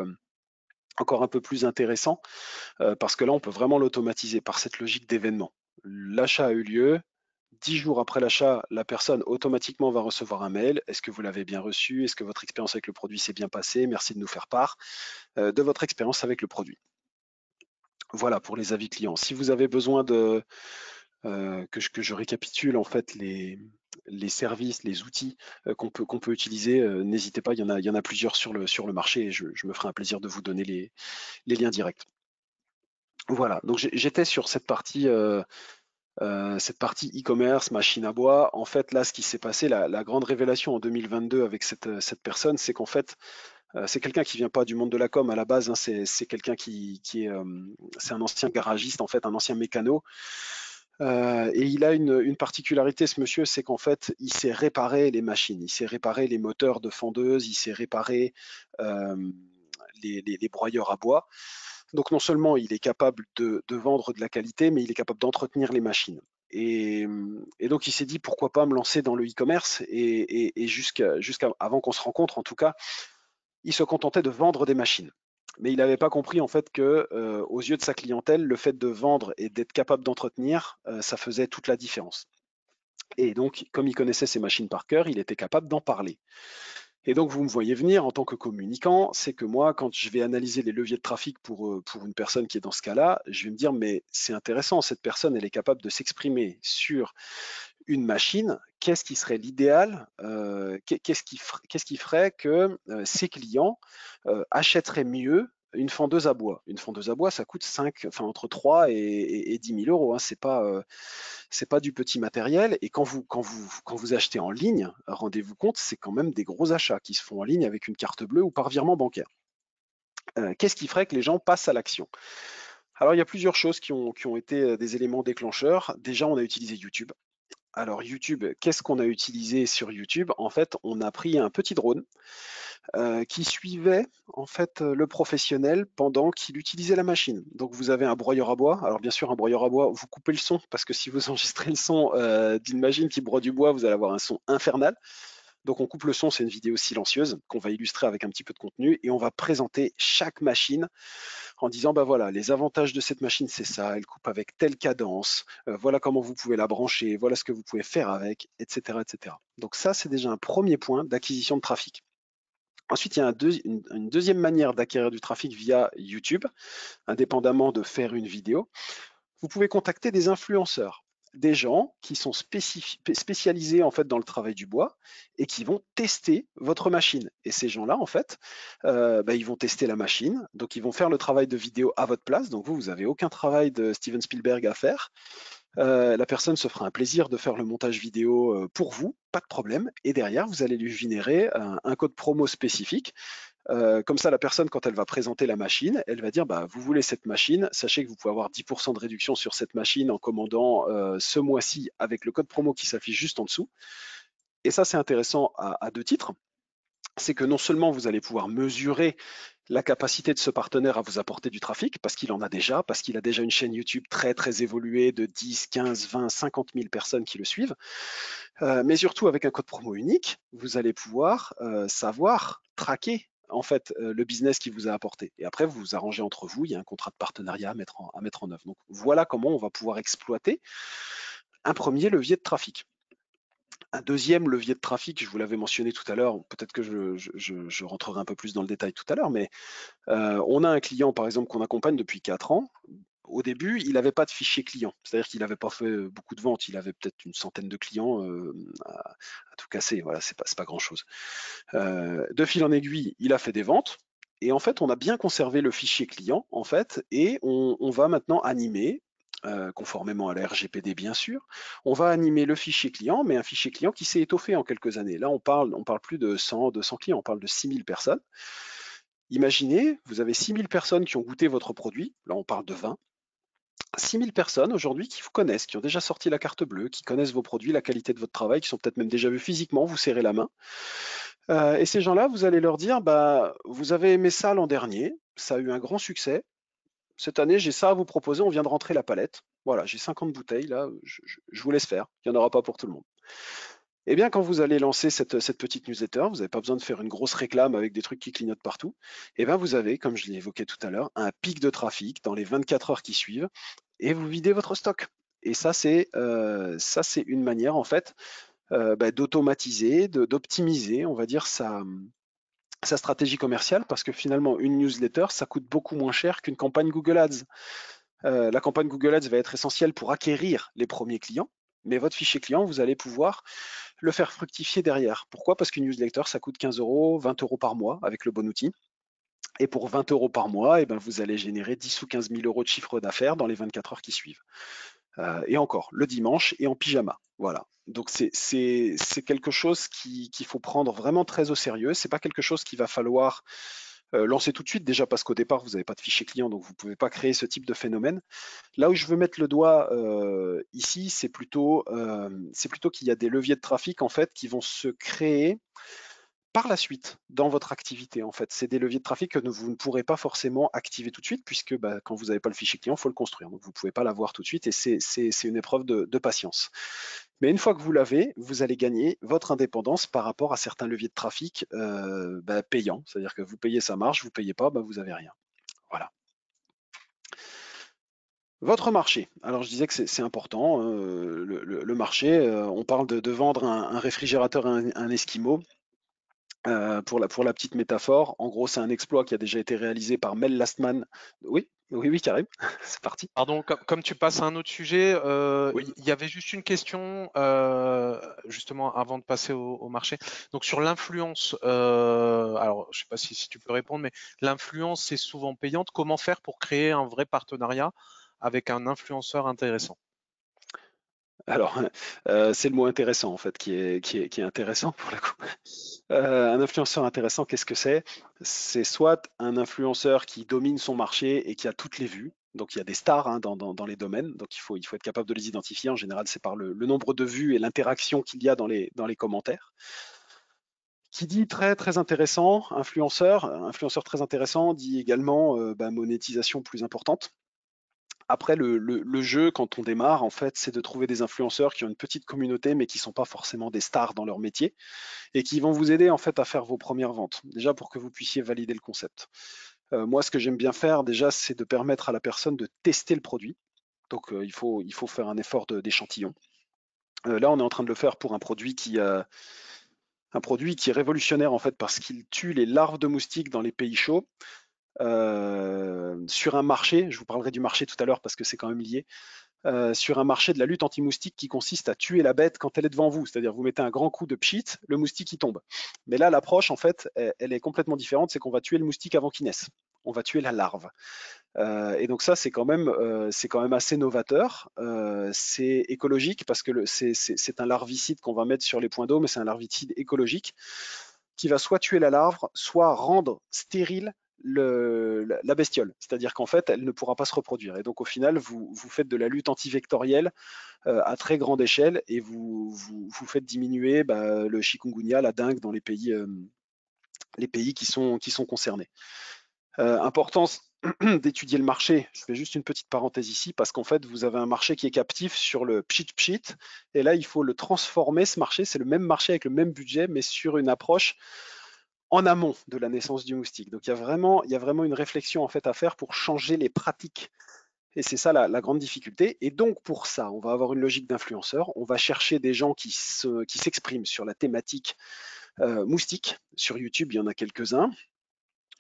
[SPEAKER 2] intéressant parce que là, on peut vraiment l'automatiser par cette logique d'événement. L'achat a eu lieu. 10 jours après l'achat, la personne automatiquement va recevoir un mail. Est-ce que vous l'avez bien reçu? Est-ce que votre expérience avec le produit s'est bien passée? Merci de nous faire part de votre expérience avec le produit. Voilà pour les avis clients. Si vous avez besoin que je récapitule en fait les services, les outils qu'on peut utiliser, n'hésitez pas, il y en a plusieurs sur le marché et je me ferai un plaisir de vous donner les liens directs. Voilà, donc j'étais sur cette partie e-commerce, machine à bois. En fait, là, ce qui s'est passé, la grande révélation en 2022 avec cette personne, c'est qu'en fait, c'est quelqu'un qui vient pas du monde de la com à la base, hein, c'est quelqu'un qui est, c'est un ancien garagiste, en fait, un ancien mécano. Et il a une particularité, ce monsieur, c'est qu'en fait, il sait réparer les machines, il sait réparer les moteurs de fondeuses, il sait réparer euh, les broyeurs à bois. Donc non seulement il est capable de vendre de la qualité, mais il est capable d'entretenir les machines. Et donc il s'est dit pourquoi pas me lancer dans le e-commerce et jusqu'à avant qu'on se rencontre en tout cas, il se contentait de vendre des machines. Mais il n'avait pas compris en fait que, aux yeux de sa clientèle, le fait de vendre et d'être capable d'entretenir, ça faisait toute la différence. Et donc, comme il connaissait ses machines par cœur, il était capable d'en parler. Et donc, vous me voyez venir en tant que communicant, c'est que moi, quand je vais analyser les leviers de trafic pour une personne qui est dans ce cas-là, je vais me dire, mais c'est intéressant, cette personne, elle est capable de s'exprimer sur une machine. Qu'est-ce qui serait l'idéal? Qu'est-ce qui ferait que ses clients achèteraient mieux une fendeuse à bois? Une fendeuse à bois, ça coûte entre 3 et 10 000 euros, hein. C'est pas du petit matériel. Et quand vous achetez en ligne, rendez-vous compte, c'est quand même des gros achats qui se font en ligne avec une carte bleue ou par virement bancaire. Qu'est-ce qui ferait que les gens passent à l'action? Alors, il y a plusieurs choses qui ont été des éléments déclencheurs. Déjà, on a utilisé YouTube. Alors YouTube, qu'est-ce qu'on a utilisé sur YouTube? En fait, on a pris un petit drone qui suivait en fait le professionnel pendant qu'il utilisait la machine. Donc vous avez un broyeur à bois. Alors bien sûr, un broyeur à bois, vous coupez le son parce que si vous enregistrez le son d'une machine qui broie du bois, vous allez avoir un son infernal. Donc on coupe le son, c'est une vidéo silencieuse qu'on va illustrer avec un petit peu de contenu et on va présenter chaque machine en disant bah voilà, les avantages de cette machine c'est ça, elle coupe avec telle cadence, voilà comment vous pouvez la brancher, voilà ce que vous pouvez faire avec, etc. etc. Donc ça c'est déjà un premier point d'acquisition de trafic. Ensuite, il y a une deuxième manière d'acquérir du trafic via YouTube, indépendamment de faire une vidéo. Vous pouvez contacter des influenceurs, des gens qui sont spécialisés en fait dans le travail du bois et qui vont tester votre machine. Et ces gens-là, en fait, ils vont tester la machine, donc ils vont faire le travail de vidéo à votre place. Donc vous n'avez aucun travail de Steven Spielberg à faire. La personne se fera un plaisir de faire le montage vidéo pour vous, pas de problème. Et derrière, vous allez lui générer un code promo spécifique. Comme ça, la personne, quand elle va présenter la machine, elle va dire, bah, vous voulez cette machine, sachez que vous pouvez avoir 10% de réduction sur cette machine en commandant ce mois-ci avec le code promo qui s'affiche juste en dessous. Et ça, c'est intéressant à deux titres. C'est que non seulement vous allez pouvoir mesurer la capacité de ce partenaire à vous apporter du trafic, parce qu'il en a déjà, parce qu'il a déjà une chaîne YouTube très très évoluée de 10, 15, 20, 50 000 personnes qui le suivent, mais surtout avec un code promo unique, vous allez pouvoir savoir traquer en fait le business qui vous a apporté. Et après, vous vous arrangez entre vous, il y a un contrat de partenariat à mettre en œuvre. Donc voilà comment on va pouvoir exploiter un premier levier de trafic. Un deuxième levier de trafic, je vous l'avais mentionné tout à l'heure, peut-être que je rentrerai un peu plus dans le détail tout à l'heure, mais on a un client par exemple qu'on accompagne depuis 4 ans. Au début, il n'avait pas de fichier client, c'est-à-dire qu'il n'avait pas fait beaucoup de ventes, il avait peut-être une centaine de clients à tout casser, voilà, c'est pas grand-chose. De fil en aiguille, il a fait des ventes, et en fait, on a bien conservé le fichier client, en fait, et on va maintenant animer, conformément à la RGPD bien sûr, on va animer le fichier client, mais un fichier client qui s'est étoffé en quelques années. Là, on parle plus de 100, 200 clients, on parle de 6000 personnes. Imaginez, vous avez 6000 personnes qui ont goûté votre produit, là on parle de 20, 6000 personnes aujourd'hui qui vous connaissent, qui ont déjà sorti la carte bleue, qui connaissent vos produits, la qualité de votre travail, qui sont peut-être même déjà vus physiquement, vous serrez la main. Et ces gens-là, vous allez leur dire, bah, vous avez aimé ça l'an dernier, ça a eu un grand succès. Cette année, j'ai ça à vous proposer, on vient de rentrer la palette. Voilà, j'ai 50 bouteilles, là, je vous laisse faire. Il n'y en aura pas pour tout le monde. Eh bien, quand vous allez lancer cette petite newsletter, vous n'avez pas besoin de faire une grosse réclame avec des trucs qui clignotent partout. Eh bien, vous avez, comme je l'ai évoqué tout à l'heure, un pic de trafic dans les 24 heures qui suivent et vous videz votre stock. Et ça, c'est une manière, en fait, d'automatiser, d'optimiser, on va dire, sa stratégie commerciale parce que finalement, une newsletter, ça coûte beaucoup moins cher qu'une campagne Google Ads. La campagne Google Ads va être essentielle pour acquérir les premiers clients, mais votre fichier client, vous allez pouvoir le faire fructifier derrière. Pourquoi? Parce qu'une newsletter, ça coûte 15 euros, 20 euros par mois avec le bon outil. Et pour 20 euros par mois, eh ben, vous allez générer 10 ou 15 000 euros de chiffre d'affaires dans les 24 heures qui suivent. Et encore, le dimanche et en pyjama. Voilà. Donc c'est quelque chose qu'il faut prendre vraiment très au sérieux. C'est pas quelque chose qu'il va falloir lancer tout de suite, déjà parce qu'au départ, vous n'avez pas de fichier client, donc vous ne pouvez pas créer ce type de phénomène. Là où je veux mettre le doigt ici, c'est plutôt qu'il y a des leviers de trafic en fait qui vont se créer par la suite dans votre activité. En fait, c'est des leviers de trafic que vous ne pourrez pas forcément activer tout de suite puisque bah, quand vous n'avez pas le fichier client, il faut le construire. Donc vous ne pouvez pas l'avoir tout de suite et c'est une épreuve de patience. Mais une fois que vous l'avez, vous allez gagner votre indépendance par rapport à certains leviers de trafic payants. C'est-à-dire que vous payez sa marge, vous ne payez pas, vous n'avez rien. Voilà. Votre marché. Alors je disais que c'est important, le marché. On parle de vendre un réfrigérateur à un Esquimau. Pour la petite métaphore, en gros, c'est un exploit qui a déjà été réalisé par Mel Lastman. Oui, oui, oui, Karim, c'est parti.
[SPEAKER 1] Pardon, comme tu passes à un autre sujet,
[SPEAKER 2] Oui.
[SPEAKER 1] il y avait juste une question, justement, avant de passer au marché. Donc, sur l'influence, alors, je sais pas si tu peux répondre, mais l'influence, c'est souvent payante. Comment faire pour créer un vrai partenariat avec un influenceur intéressant?
[SPEAKER 2] Alors, c'est le mot intéressant en fait qui est intéressant pour le coup. Un influenceur intéressant, qu'est-ce que c'est? C'est soit un influenceur qui domine son marché et qui a toutes les vues. Donc il y a des stars hein, dans les domaines, donc il faut être capable de les identifier. En général, c'est par le nombre de vues et l'interaction qu'il y a dans les commentaires. Qui dit très très intéressant, influenceur très intéressant, dit également monétisation plus importante. Après, le jeu, quand on démarre, en fait, c'est de trouver des influenceurs qui ont une petite communauté, mais qui ne sont pas forcément des stars dans leur métier, et qui vont vous aider en fait à faire vos premières ventes, déjà pour que vous puissiez valider le concept. Moi, ce que j'aime bien faire, déjà, c'est de permettre à la personne de tester le produit. Donc, il faut faire un effort d'échantillon. Là, on est en train de le faire pour un produit qui est révolutionnaire en fait parce qu'il tue les larves de moustiques dans les pays chauds. Sur un marché, je vous parlerai du marché tout à l'heure parce que c'est quand même lié, sur un marché de la lutte anti-moustique qui consiste à tuer la bête quand elle est devant vous. C'est-à-dire vous mettez un grand coup de pchit, le moustique il tombe. Mais là, l'approche, en fait, elle est complètement différente, c'est qu'on va tuer le moustique avant qu'il naisse. On va tuer la larve. Et donc ça, c'est quand même assez novateur. C'est écologique parce que c'est un larvicide qu'on va mettre sur les points d'eau, mais c'est un larvicide écologique qui va soit tuer la larve, soit rendre stérile la bestiole. C'est-à-dire qu'en fait, elle ne pourra pas se reproduire. Et donc au final, vous faites de la lutte antivectorielle à très grande échelle et vous faites diminuer le chikungunya, la dengue dans les pays qui sont concernés. Importance d'étudier le marché. Je fais juste une petite parenthèse ici parce qu'en fait, vous avez un marché qui est captif sur le pchit pchit et là, il faut le transformer, ce marché. C'est le même marché avec le même budget, mais sur une approche en amont de la naissance du moustique. Donc, il y a vraiment une réflexion en fait à faire pour changer les pratiques. Et c'est ça la grande difficulté. Et donc, pour ça, on va avoir une logique d'influenceur. On va chercher des gens qui s'expriment sur la thématique moustique. Sur YouTube, il y en a quelques-uns.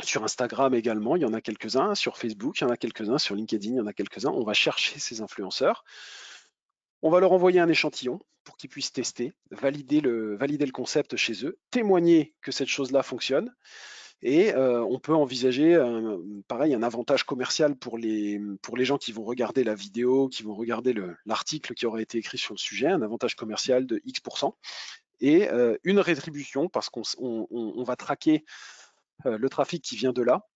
[SPEAKER 2] Sur Instagram également, il y en a quelques-uns. Sur Facebook, il y en a quelques-uns. Sur LinkedIn, il y en a quelques-uns. On va chercher ces influenceurs. On va leur envoyer un échantillon pour qu'ils puissent tester, valider le concept chez eux, témoigner que cette chose-là fonctionne. Et on peut envisager, pareil, un avantage commercial pour les gens qui vont regarder la vidéo, qui vont regarder l'article qui aura été écrit sur le sujet, un avantage commercial de X%, et une rétribution parce qu'on va traquer le trafic qui vient de là.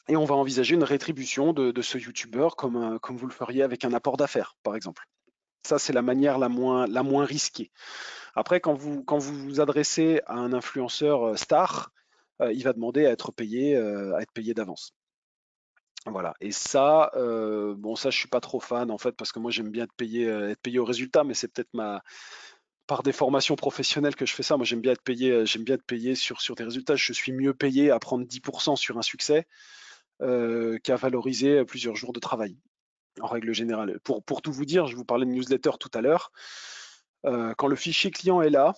[SPEAKER 2] Et on va envisager une rétribution de ce YouTuber comme vous le feriez avec un apport d'affaires, par exemple. Ça, c'est la manière la moins risquée. Après, quand vous vous adressez à un influenceur star, il va demander à être payé d'avance. Voilà. Et ça, bon, ça, je suis pas trop fan en fait, parce que moi, j'aime bien être payé au résultat, mais c'est peut-être par des formations professionnelles que je fais ça. Moi, j'aime bien être payé sur des résultats. Je suis mieux payé à prendre 10% sur un succès qu'à valoriser plusieurs jours de travail, en règle générale. Pour tout vous dire, je vous parlais de newsletter tout à l'heure. Quand le fichier client est là,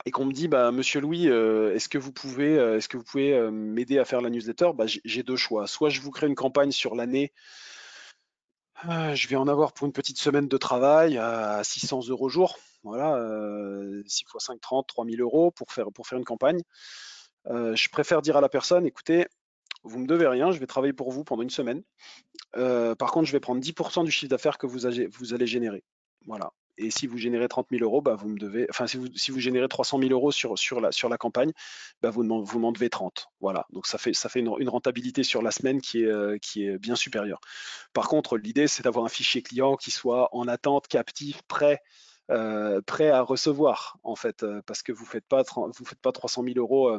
[SPEAKER 2] et qu'on me dit, bah, Monsieur Louis, est-ce que vous pouvez m'aider à faire la newsletter? Bah, j'ai deux choix. Soit je vous crée une campagne sur l'année, je vais en avoir pour une petite semaine de travail à 600 euros jour. Voilà, 6 x 5, 30, 3000 euros pour faire une campagne. Je préfère dire à la personne, écoutez, vous me devez rien, je vais travailler pour vous pendant une semaine. Par contre, je vais prendre 10% du chiffre d'affaires que vous allez générer. Voilà. Et si vous générez 30 000 euros, bah, vous me devez, enfin, si vous générez 300 000 euros sur la campagne, bah, vous m'en devez 30. Voilà. Donc, ça fait une rentabilité sur la semaine qui est bien supérieure. Par contre, l'idée, c'est d'avoir un fichier client qui soit en attente, captif, prêt à recevoir, en fait, parce que vous faites pas 300 000 euros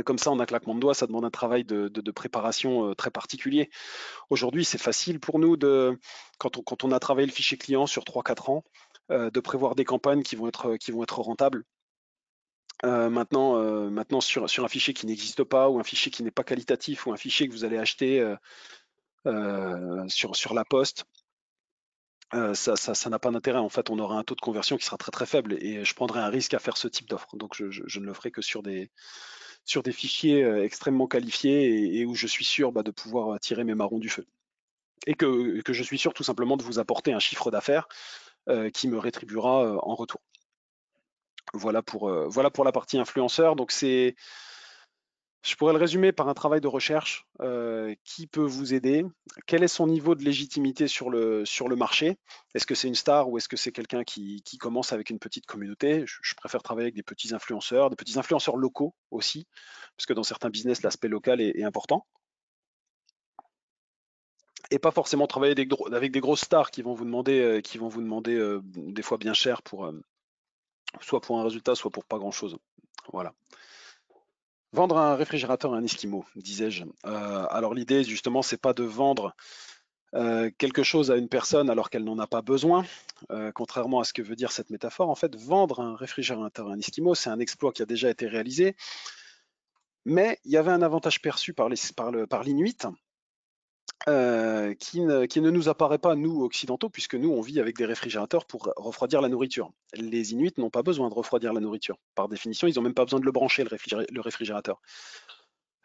[SPEAKER 2] comme ça en un claquement de doigts. Ça demande un travail de préparation très particulier. Aujourd'hui, c'est facile pour nous quand on a travaillé le fichier client sur 3-4 ans, de prévoir des campagnes qui vont être rentables. Maintenant, sur un fichier qui n'existe pas, ou un fichier qui n'est pas qualitatif, ou un fichier que vous allez acheter sur la poste, ça n'a pas d'intérêt. En fait, on aura un taux de conversion qui sera très très faible et je prendrai un risque à faire ce type d'offre. Donc, je ne le ferai que sur des fichiers extrêmement qualifiés et où je suis sûr de pouvoir tirer mes marrons du feu. Et que je suis sûr tout simplement de vous apporter un chiffre d'affaires qui me rétribuera en retour. Voilà pour la partie influenceur. Donc je pourrais le résumer par un travail de recherche qui peut vous aider. Quel est son niveau de légitimité sur le marché? Est-ce que c'est une star ou est-ce que c'est quelqu'un qui commence avec une petite communauté? Je préfère travailler avec des petits influenceurs locaux aussi, parce que dans certains business, l'aspect local est important. Et pas forcément travailler avec des grosses stars qui vont vous demander des fois bien cher pour soit pour un résultat, soit pour pas grand-chose. Voilà. Vendre un réfrigérateur à un Esquimau, disais-je. Alors l'idée, justement, c'est pas de vendre quelque chose à une personne alors qu'elle n'en a pas besoin. Contrairement à ce que veut dire cette métaphore, en fait, vendre un réfrigérateur à un Esquimau, c'est un exploit qui a déjà été réalisé, mais il y avait un avantage perçu par l'Inuit qui ne nous apparaît pas, nous, occidentaux, puisque nous, on vit avec des réfrigérateurs pour refroidir la nourriture. Les Inuits n'ont pas besoin de refroidir la nourriture. Par définition, ils n'ont même pas besoin de le brancher, le réfrigérateur.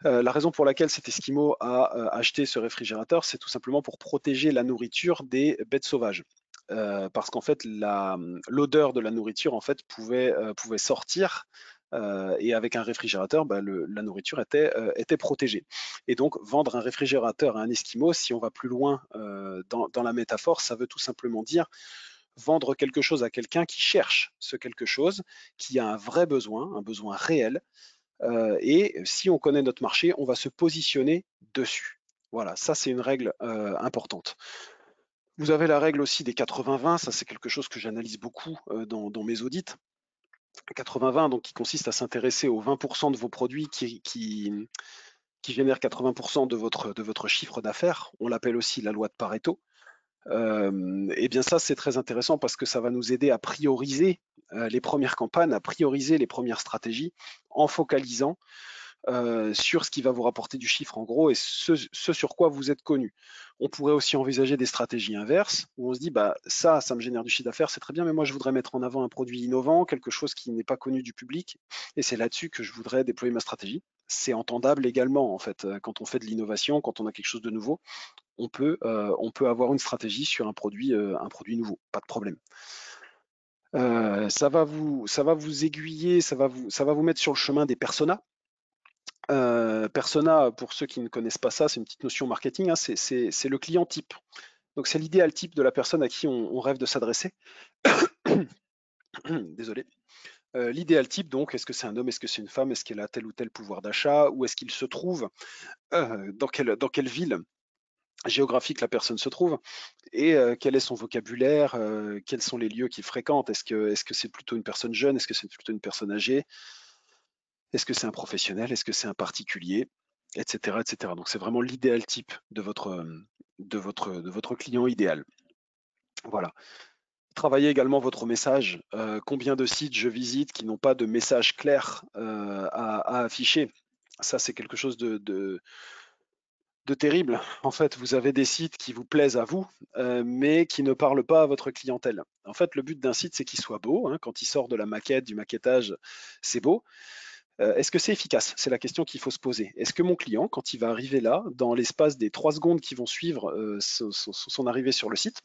[SPEAKER 2] La raison pour laquelle cet Esquimau a acheté ce réfrigérateur, c'est tout simplement pour protéger la nourriture des bêtes sauvages. Parce qu'en fait, l'odeur de la nourriture en fait, pouvait sortir et avec un réfrigérateur, la nourriture était protégée. Et donc, vendre un réfrigérateur à un Esquimau, si on va plus loin dans la métaphore, ça veut tout simplement dire vendre quelque chose à quelqu'un qui cherche ce quelque chose, qui a un besoin réel, et si on connaît notre marché, on va se positionner dessus. Voilà, ça c'est une règle importante. Vous avez la règle aussi des 80-20, ça c'est quelque chose que j'analyse beaucoup dans mes audits. 80-20, donc qui consiste à s'intéresser aux 20% de vos produits qui génèrent 80% de votre chiffre d'affaires. On l'appelle aussi la loi de Pareto. Et bien ça, c'est très intéressant parce que ça va nous aider à prioriser les premières campagnes, à prioriser les premières stratégies en focalisant sur ce qui va vous rapporter du chiffre en gros et ce sur quoi vous êtes connu. On pourrait aussi envisager des stratégies inverses où on se dit ça me génère du chiffre d'affaires, c'est très bien, mais moi je voudrais mettre en avant un produit innovant, quelque chose qui n'est pas connu du public et c'est là-dessus que je voudrais déployer ma stratégie. C'est entendable également en fait quand on fait de l'innovation, quand on a quelque chose de nouveau, on peut avoir une stratégie sur un produit nouveau, pas de problème. Ça va vous aiguiller, ça va vous mettre sur le chemin des personas. Persona, pour ceux qui ne connaissent pas ça, c'est une petite notion marketing, hein, c'est le client type. Donc c'est l'idéal type de la personne à qui on rêve de s'adresser. Désolé. L'idéal type, donc, est-ce que c'est un homme, est-ce que c'est une femme, est-ce qu'elle a tel ou tel pouvoir d'achat, où est-ce qu'il se trouve, dans quelle ville géographique la personne se trouve, et quel est son vocabulaire, quels sont les lieux qu'il fréquente, est-ce que c'est plutôt une personne jeune, est-ce que c'est plutôt une personne âgée, est-ce que c'est un professionnel, est-ce que c'est un particulier, etc., etc. Donc c'est vraiment l'idéal type de votre client idéal. Voilà. Travaillez également votre message. Combien de sites je visite qui n'ont pas de message clair à afficher? Ça, c'est quelque chose de terrible. En fait, vous avez des sites qui vous plaisent à vous, mais qui ne parlent pas à votre clientèle. En fait, le but d'un site, c'est qu'il soit beau, hein. Quand il sort de la maquette, du maquettage, c'est beau. Est-ce que c'est efficace? C'est la question qu'il faut se poser. Est-ce que mon client, quand il va arriver là, dans l'espace des 3 secondes qui vont suivre son arrivée sur le site,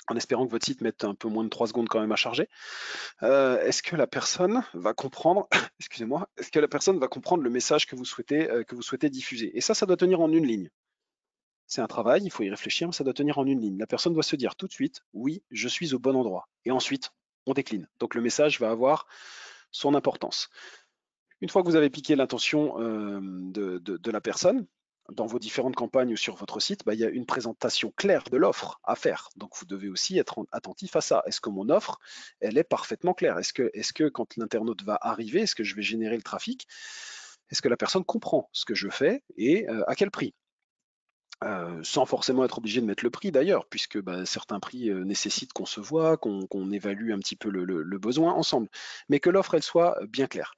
[SPEAKER 2] en espérant que votre site mette un peu moins de 3 secondes quand même à charger, est-ce que la personne va comprendre, excusez-moi, est-ce que la personne va comprendre le message que vous souhaitez diffuser? Et ça doit tenir en une ligne. C'est un travail, il faut y réfléchir, mais ça doit tenir en une ligne. La personne doit se dire tout de suite, oui, je suis au bon endroit. Et ensuite, on décline. Donc le message va avoir son importance. Une fois que vous avez piqué l'intention de la personne, dans vos différentes campagnes ou sur votre site, il y a une présentation claire de l'offre à faire. Donc vous devez aussi être attentif à ça. Est-ce que mon offre, elle est parfaitement claire? Est-ce que quand l'internaute va arriver, est-ce que je vais générer le trafic? Est-ce que la personne comprend ce que je fais et à quel prix? Sans forcément être obligé de mettre le prix d'ailleurs, puisque certains prix nécessitent qu'on se voit, qu'on évalue un petit peu le besoin ensemble, mais que l'offre elle soit bien claire.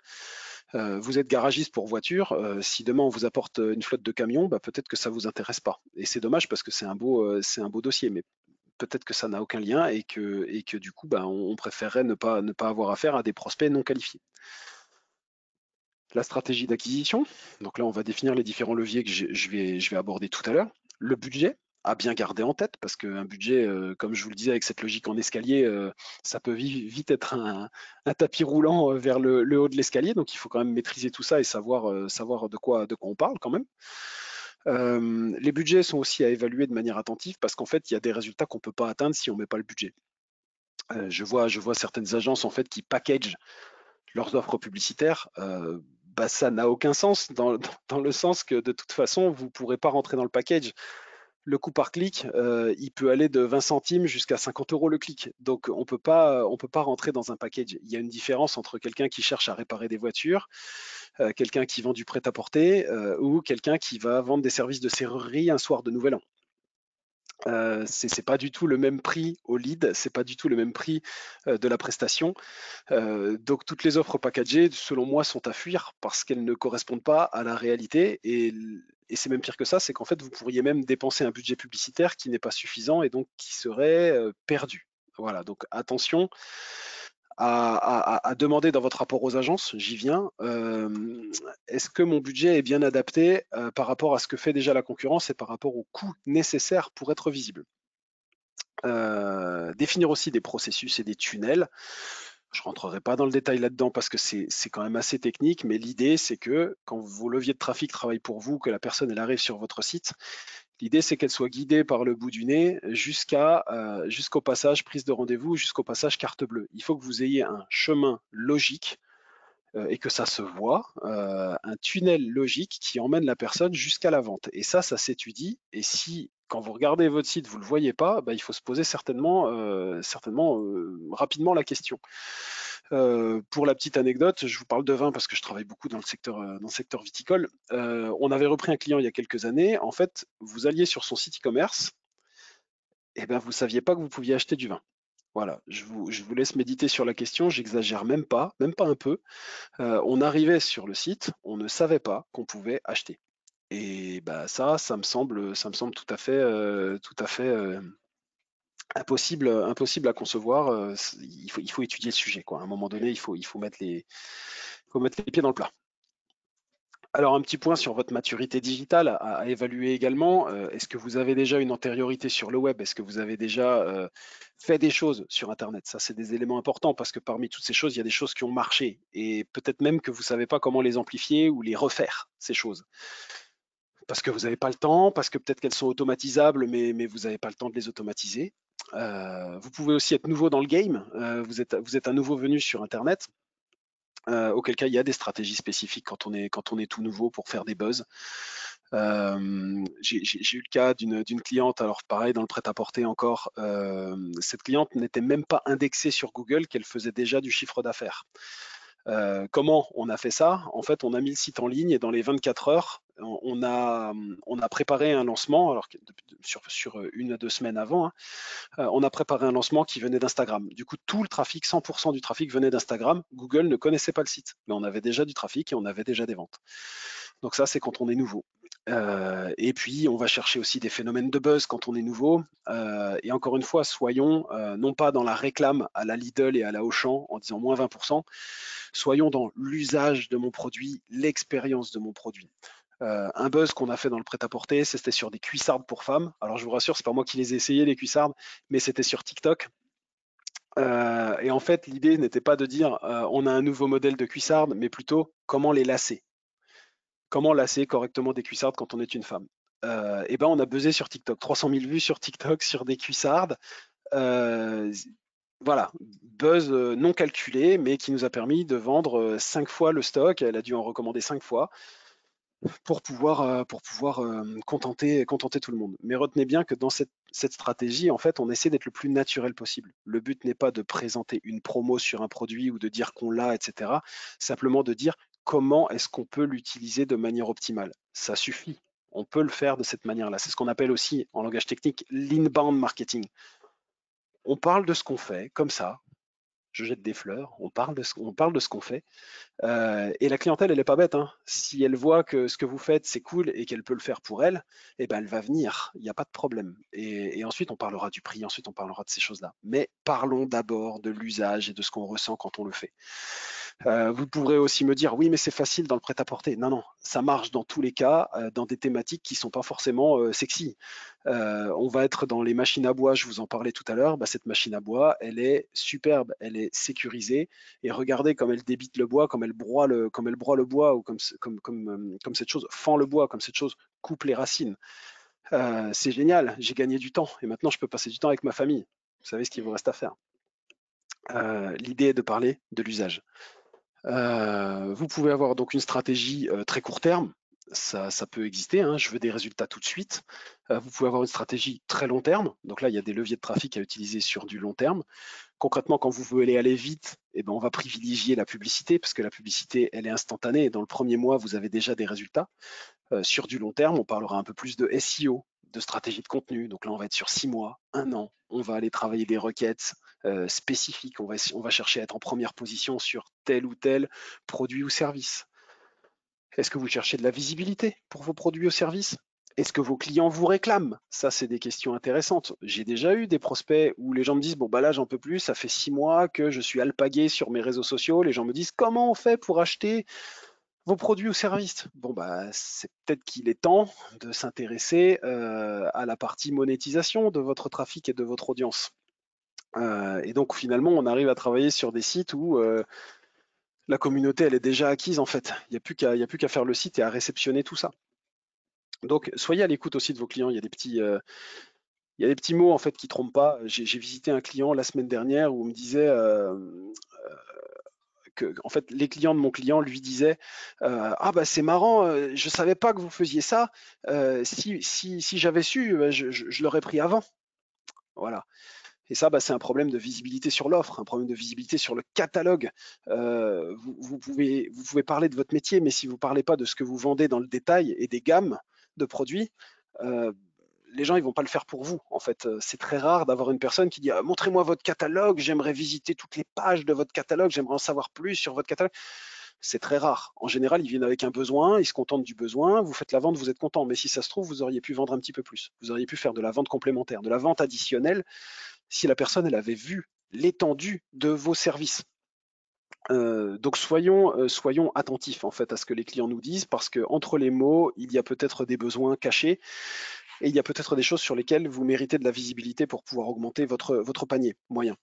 [SPEAKER 2] Vous êtes garagiste pour voiture, si demain on vous apporte une flotte de camions, peut-être que ça vous intéresse pas. Et c'est dommage parce que c'est un beau dossier, mais peut-être que ça n'a aucun lien et que du coup, ben, on préférerait ne pas avoir affaire à des prospects non qualifiés. La stratégie d'acquisition, donc là on va définir les différents leviers que je vais aborder tout à l'heure. Le budget, à bien garder en tête, parce qu'un budget, comme je vous le disais, avec cette logique en escalier, ça peut vite être un tapis roulant vers le haut de l'escalier, donc il faut quand même maîtriser tout ça et savoir de quoi on parle quand même. Les budgets sont aussi à évaluer de manière attentive, parce qu'en fait, il y a des résultats qu'on ne peut pas atteindre si on ne met pas le budget. Je vois certaines agences en fait qui packagent leurs offres publicitaires, bah, ça n'a aucun sens dans le sens que de toute façon, vous ne pourrez pas rentrer dans le package. Le coût par clic, il peut aller de 20 centimes jusqu'à 50 euros le clic. Donc on peut pas rentrer dans un package. Il y a une différence entre quelqu'un qui cherche à réparer des voitures, quelqu'un qui vend du prêt-à-porter ou quelqu'un qui va vendre des services de serrurerie un soir de Nouvel An. C'est pas du tout le même prix au lead, c'est pas du tout le même prix de la prestation. Donc toutes les offres packagées, selon moi, sont à fuir parce qu'elles ne correspondent pas à la réalité. Et c'est même pire que ça, c'est qu'en fait, vous pourriez même dépenser un budget publicitaire qui n'est pas suffisant et donc qui serait perdu. Voilà, donc attention à demander dans votre rapport aux agences, j'y viens, est-ce que mon budget est bien adapté par rapport à ce que fait déjà la concurrence et par rapport aux coûts nécessaires pour être visible. Définir aussi des processus et des tunnels. Je rentrerai pas dans le détail là-dedans parce que c'est quand même assez technique, mais l'idée c'est que quand vos leviers de trafic travaillent pour vous, que la personne elle arrive sur votre site, l'idée c'est qu'elle soit guidée par le bout du nez jusqu'au passage prise de rendez-vous, jusqu'au passage carte bleue. Il faut que vous ayez un chemin logique et que ça se voit, un tunnel logique qui emmène la personne jusqu'à la vente. Et ça s'étudie. Et si, quand vous regardez votre site, vous ne le voyez pas, bah, il faut se poser certainement rapidement la question. Pour la petite anecdote, je vous parle de vin parce que je travaille beaucoup dans le secteur viticole. On avait repris un client il y a quelques années. En fait, vous alliez sur son site e-commerce, et ben vous ne saviez pas que vous pouviez acheter du vin. Voilà, je vous laisse méditer sur la question, j'exagère même pas un peu. On arrivait sur le site, on ne savait pas qu'on pouvait acheter. Et bah ça me semble tout à fait impossible à concevoir. Il faut étudier le sujet, quoi. À un moment donné, il faut mettre les pieds dans le plat. Alors, un petit point sur votre maturité digitale à évaluer également. Est-ce que vous avez déjà une antériorité sur le web? Est-ce que vous avez déjà fait des choses sur Internet? Ça, c'est des éléments importants parce que parmi toutes ces choses, il y a des choses qui ont marché et peut-être même que vous ne savez pas comment les amplifier ou les refaire, ces choses. Parce que vous n'avez pas le temps, parce que peut-être qu'elles sont automatisables, mais vous n'avez pas le temps de les automatiser. Vous pouvez aussi être nouveau dans le game. Vous êtes un nouveau venu sur Internet. Auquel cas il y a des stratégies spécifiques quand on est tout nouveau pour faire des buzz. J'ai eu le cas d'une cliente, alors pareil dans le prêt-à-porter encore, cette cliente n'était même pas indexée sur Google qu'elle faisait déjà du chiffre d'affaires. Comment on a fait ça? En fait, on a mis le site en ligne et dans les 24 heures, on a préparé un lancement, alors sur 1 à 2 semaines avant, hein, on a préparé un lancement qui venait d'Instagram. Du coup, tout le trafic, 100% du trafic venait d'Instagram. Google ne connaissait pas le site, mais on avait déjà du trafic et on avait déjà des ventes. Donc ça, c'est quand on est nouveau. Et puis, on va chercher aussi des phénomènes de buzz quand on est nouveau. Et encore une fois, soyons non pas dans la réclame à la Lidl et à la Auchan en disant moins 20%, soyons dans l'usage de mon produit, l'expérience de mon produit. Un buzz qu'on a fait dans le prêt-à-porter, c'était sur des cuissardes pour femmes. Alors je vous rassure, c'est pas moi qui les ai essayées les cuissardes, mais c'était sur TikTok. Et en fait, l'idée n'était pas de dire on a un nouveau modèle de cuissarde, mais plutôt comment les lasser. Comment lasser correctement des cuissardes quand on est une femme. Et ben on a buzzé sur TikTok, 300 000 vues sur TikTok sur des cuissardes. Euh, voilà, buzz non calculé, mais qui nous a permis de vendre 5 fois le stock. Elle a dû en recommander 5 fois pour pouvoir contenter tout le monde. Mais retenez bien que dans cette stratégie, en fait, on essaie d'être le plus naturel possible. Le but n'est pas de présenter une promo sur un produit ou de dire qu'on l'a, etc. Simplement de dire comment est-ce qu'on peut l'utiliser de manière optimale. Ça suffit. On peut le faire de cette manière-là. C'est ce qu'on appelle aussi, en langage technique, l'inbound marketing. On parle de ce qu'on fait, comme ça. je jette des fleurs, on parle de ce qu'on fait. Et la clientèle, elle est pas bête, hein. Si elle voit que ce que vous faites, c'est cool et qu'elle peut le faire pour elle, eh ben, elle va venir, il n'y a pas de problème. Et ensuite, on parlera du prix, ensuite, on parlera de ces choses-là. Mais parlons d'abord de l'usage et de ce qu'on ressent quand on le fait. Vous pourrez aussi me dire, oui, mais c'est facile dans le prêt-à-porter. Non, non, ça marche dans tous les cas, dans des thématiques qui sont pas forcément sexy. On va être dans les machines à bois, je vous en parlais tout à l'heure. Bah, cette machine à bois, elle est superbe, elle est sécurisée. Et regardez comme elle débite le bois, comme elle broie le bois, ou comme cette chose fend le bois, comme cette chose coupe les racines. C'est génial, j'ai gagné du temps et maintenant je peux passer du temps avec ma famille. Vous savez ce qu'il vous reste à faire. L'idée est de parler de l'usage. Vous pouvez avoir donc une stratégie très court terme, ça peut exister, hein, je veux des résultats tout de suite. Vous pouvez avoir une stratégie très long terme, donc là il y a des leviers de trafic à utiliser sur du long terme. Concrètement, quand vous voulez aller vite, eh ben, on va privilégier la publicité parce que la publicité elle est instantanée et dans le premier mois vous avez déjà des résultats. Sur du long terme, on parlera un peu plus de SEO, de stratégie de contenu. Donc là, on va être sur 6 mois, 1 an. On va aller travailler des requêtes spécifiques. On va chercher à être en première position sur tel ou tel produit ou service. Est-ce que vous cherchez de la visibilité pour vos produits ou services? Est-ce que vos clients vous réclament? Ça, c'est des questions intéressantes. J'ai déjà eu des prospects où les gens me disent, bon, bah là, j'en peux plus, ça fait 6 mois que je suis alpagué sur mes réseaux sociaux. Les gens me disent, comment on fait pour acheter vos produits ou services? Bon, bah, c'est peut-être qu'il est temps de s'intéresser à la partie monétisation de votre trafic et de votre audience. Et donc, finalement, on arrive à travailler sur des sites où la communauté, elle est déjà acquise, en fait. Il n'y a plus qu'à faire le site et à réceptionner tout ça. Donc, soyez à l'écoute aussi de vos clients. Il y a des petits mots, en fait, qui trompent pas. J'ai visité un client la semaine dernière où on me disait que en fait les clients de mon client lui disaient ah bah c'est marrant, je savais pas que vous faisiez ça, si j'avais su, je l'aurais pris avant. Voilà. Et ça, bah, c'est un problème de visibilité sur l'offre, un problème de visibilité sur le catalogue. Vous pouvez parler de votre métier, mais si vous ne parlez pas de ce que vous vendez dans le détail et des gammes de produits, euh, les gens ils vont pas le faire pour vous. En fait, c'est très rare d'avoir une personne qui dit montrez-moi votre catalogue, j'aimerais visiter toutes les pages de votre catalogue, j'aimerais en savoir plus sur votre catalogue. C'est très rare. En général, ils viennent avec un besoin, ils se contentent du besoin, vous faites la vente, vous êtes content. Mais si ça se trouve, vous auriez pu vendre un petit peu plus. Vous auriez pu faire de la vente complémentaire, de la vente additionnelle si la personne elle avait vu l'étendue de vos services. Donc soyons attentifs en fait à ce que les clients nous disent parce que entre les mots, il y a peut-être des besoins cachés et il y a peut-être des choses sur lesquelles vous méritez de la visibilité pour pouvoir augmenter votre panier moyen.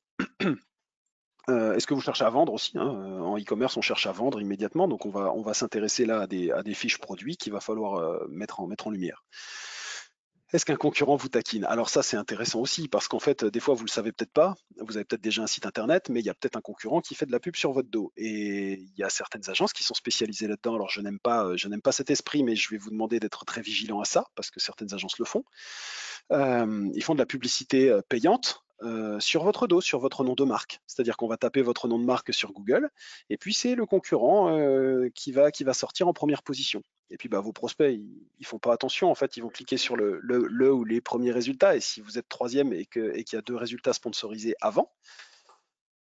[SPEAKER 2] Est-ce que vous cherchez à vendre aussi, hein? En e-commerce, on cherche à vendre immédiatement, donc on va s'intéresser là à des fiches produits qu'il va falloir mettre en lumière. Est-ce qu'un concurrent vous taquine? Alors ça, c'est intéressant aussi, parce qu'en fait, des fois, vous le savez peut-être pas, vous avez peut-être déjà un site internet, mais il y a peut-être un concurrent qui fait de la pub sur votre dos. Et il y a certaines agences qui sont spécialisées là-dedans. Alors je n'aime pas cet esprit, mais je vais vous demander d'être très vigilant à ça, parce que certaines agences le font. Ils font de la publicité payante sur votre dos, sur votre nom de marque. C'est-à-dire qu'on va taper votre nom de marque sur Google, et puis c'est le concurrent qui va sortir en première position. Et puis bah, vos prospects, ils font pas attention, en fait, ils vont cliquer sur le ou les premiers résultats, et si vous êtes troisième et qu'il y a 2 résultats sponsorisés avant,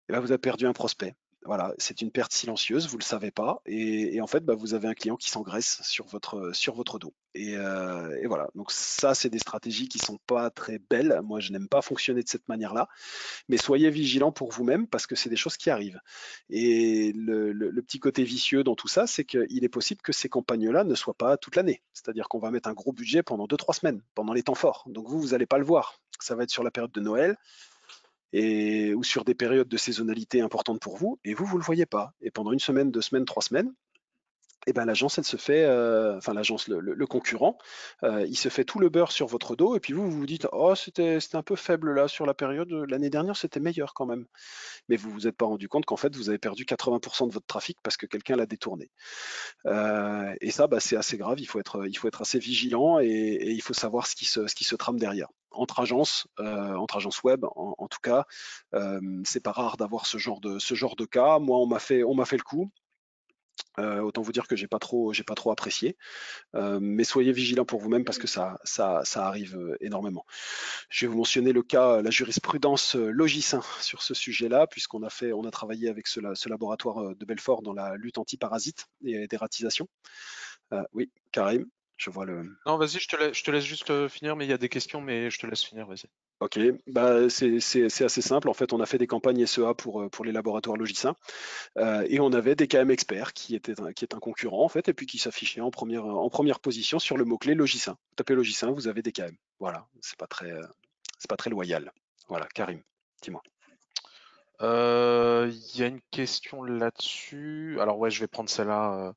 [SPEAKER 2] eh ben, vous avez perdu un prospect. Voilà, c'est une perte silencieuse, vous ne le savez pas, et en fait, bah, vous avez un client qui s'engraisse sur votre dos. Et voilà, donc ça, c'est des stratégies qui sont pas très belles. Moi, je n'aime pas fonctionner de cette manière-là, mais soyez vigilants pour vous-même parce que c'est des choses qui arrivent. Et le petit côté vicieux dans tout ça, c'est qu'il est possible que ces campagnes-là ne soient pas toute l'année. C'est-à-dire qu'on va mettre un gros budget pendant 2, 3 semaines, pendant les temps forts. Donc vous n'allez pas le voir. Ça va être sur la période de Noël ou sur des périodes de saisonnalité importantes pour vous, et vous le voyez pas. Et pendant 1 semaine, 2 semaines, 3 semaines, et ben l'agence, elle se fait, enfin l'agence, le concurrent, il se fait tout le beurre sur votre dos, et puis vous vous dites, oh c'était un peu faible là sur la période, l'année dernière c'était meilleur quand même. Mais vous vous êtes pas rendu compte qu'en fait vous avez perdu 80% de votre trafic parce que quelqu'un l'a détourné. Et ça, bah, c'est assez grave. Il faut être assez vigilant et il faut savoir ce qui se trame derrière. Entre agences web, en tout cas, c'est pas rare d'avoir ce genre de cas. Moi, on m'a fait le coup. Autant vous dire que j'ai pas trop apprécié. Mais soyez vigilants pour vous-même parce que ça arrive énormément. Je vais vous mentionner le cas, la jurisprudence Logicin sur ce sujet-là, on a travaillé avec ce laboratoire de Belfort dans la lutte anti-parasites et dératisation. Oui, Karim, je vois le.
[SPEAKER 1] Non, vas-y, je te laisse juste finir, mais il y a des questions, mais je te laisse finir, vas-y.
[SPEAKER 2] Ok, bah c'est assez simple. En fait, on a fait des campagnes SEA pour les laboratoires Logicin. Et on avait des KM Experts qui est un concurrent en fait, et puis qui s'affichait en première position sur le mot-clé Logicin. Vous tapez Logicin, vous avez des KM. Voilà, c'est pas très loyal. Voilà, Karim, dis-moi.
[SPEAKER 1] Il y a une question là-dessus. Alors ouais, je vais prendre celle-là.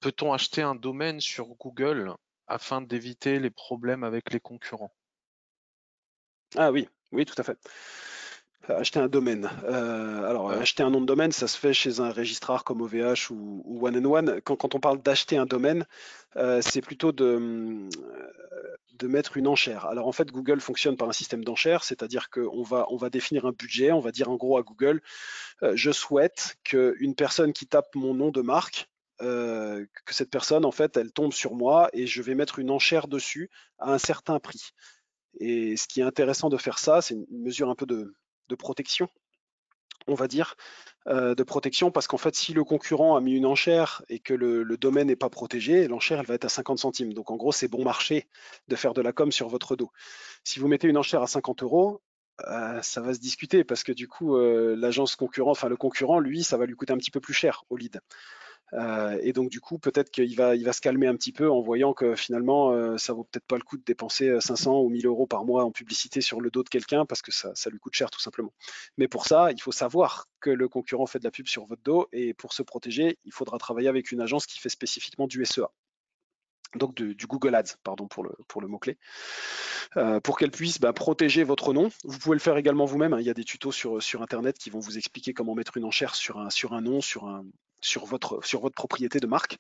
[SPEAKER 1] Peut-on acheter un domaine sur Google afin d'éviter les problèmes avec les concurrents?
[SPEAKER 2] Ah oui, oui, tout à fait. Acheter un domaine. Alors,
[SPEAKER 1] Ouais.
[SPEAKER 2] acheter un nom de domaine, ça se fait chez un registrar comme OVH ou One and One. Quand on parle d'acheter un domaine, c'est plutôt de mettre une enchère. Alors en fait, Google fonctionne par un système d'enchères, c'est-à-dire on va définir un budget, on va dire en gros à Google, je souhaite qu'une personne qui tape mon nom de marque, que cette personne, en fait, elle tombe sur moi et je vais mettre une enchère dessus à un certain prix. Et ce qui est intéressant de faire ça, c'est une mesure un peu de protection, on va dire, de protection, parce qu'en fait, si le concurrent a mis une enchère et que le domaine n'est pas protégé, l'enchère, elle va être à 50 centimes. Donc en gros, c'est bon marché de faire de la com sur votre dos. Si vous mettez une enchère à 50 euros, ça va se discuter parce que du coup, l'agence concurrent, enfin le concurrent, lui, ça va lui coûter un petit peu plus cher au lead. Et donc du coup, peut-être il va se calmer un petit peu en voyant que finalement, ça vaut peut-être pas le coup de dépenser 500 ou 1000 euros par mois en publicité sur le dos de quelqu'un parce que ça lui coûte cher tout simplement. Mais pour ça, il faut savoir que le concurrent fait de la pub sur votre dos et pour se protéger, il faudra travailler avec une agence qui fait spécifiquement du SEA. Donc du Google Ads, pardon pour le mot-clé, pour qu'elle puisse protéger votre nom. Vous pouvez le faire également vous-même, hein. Il y a des tutos sur Internet qui vont vous expliquer comment mettre une enchère sur un nom, sur votre propriété de marque,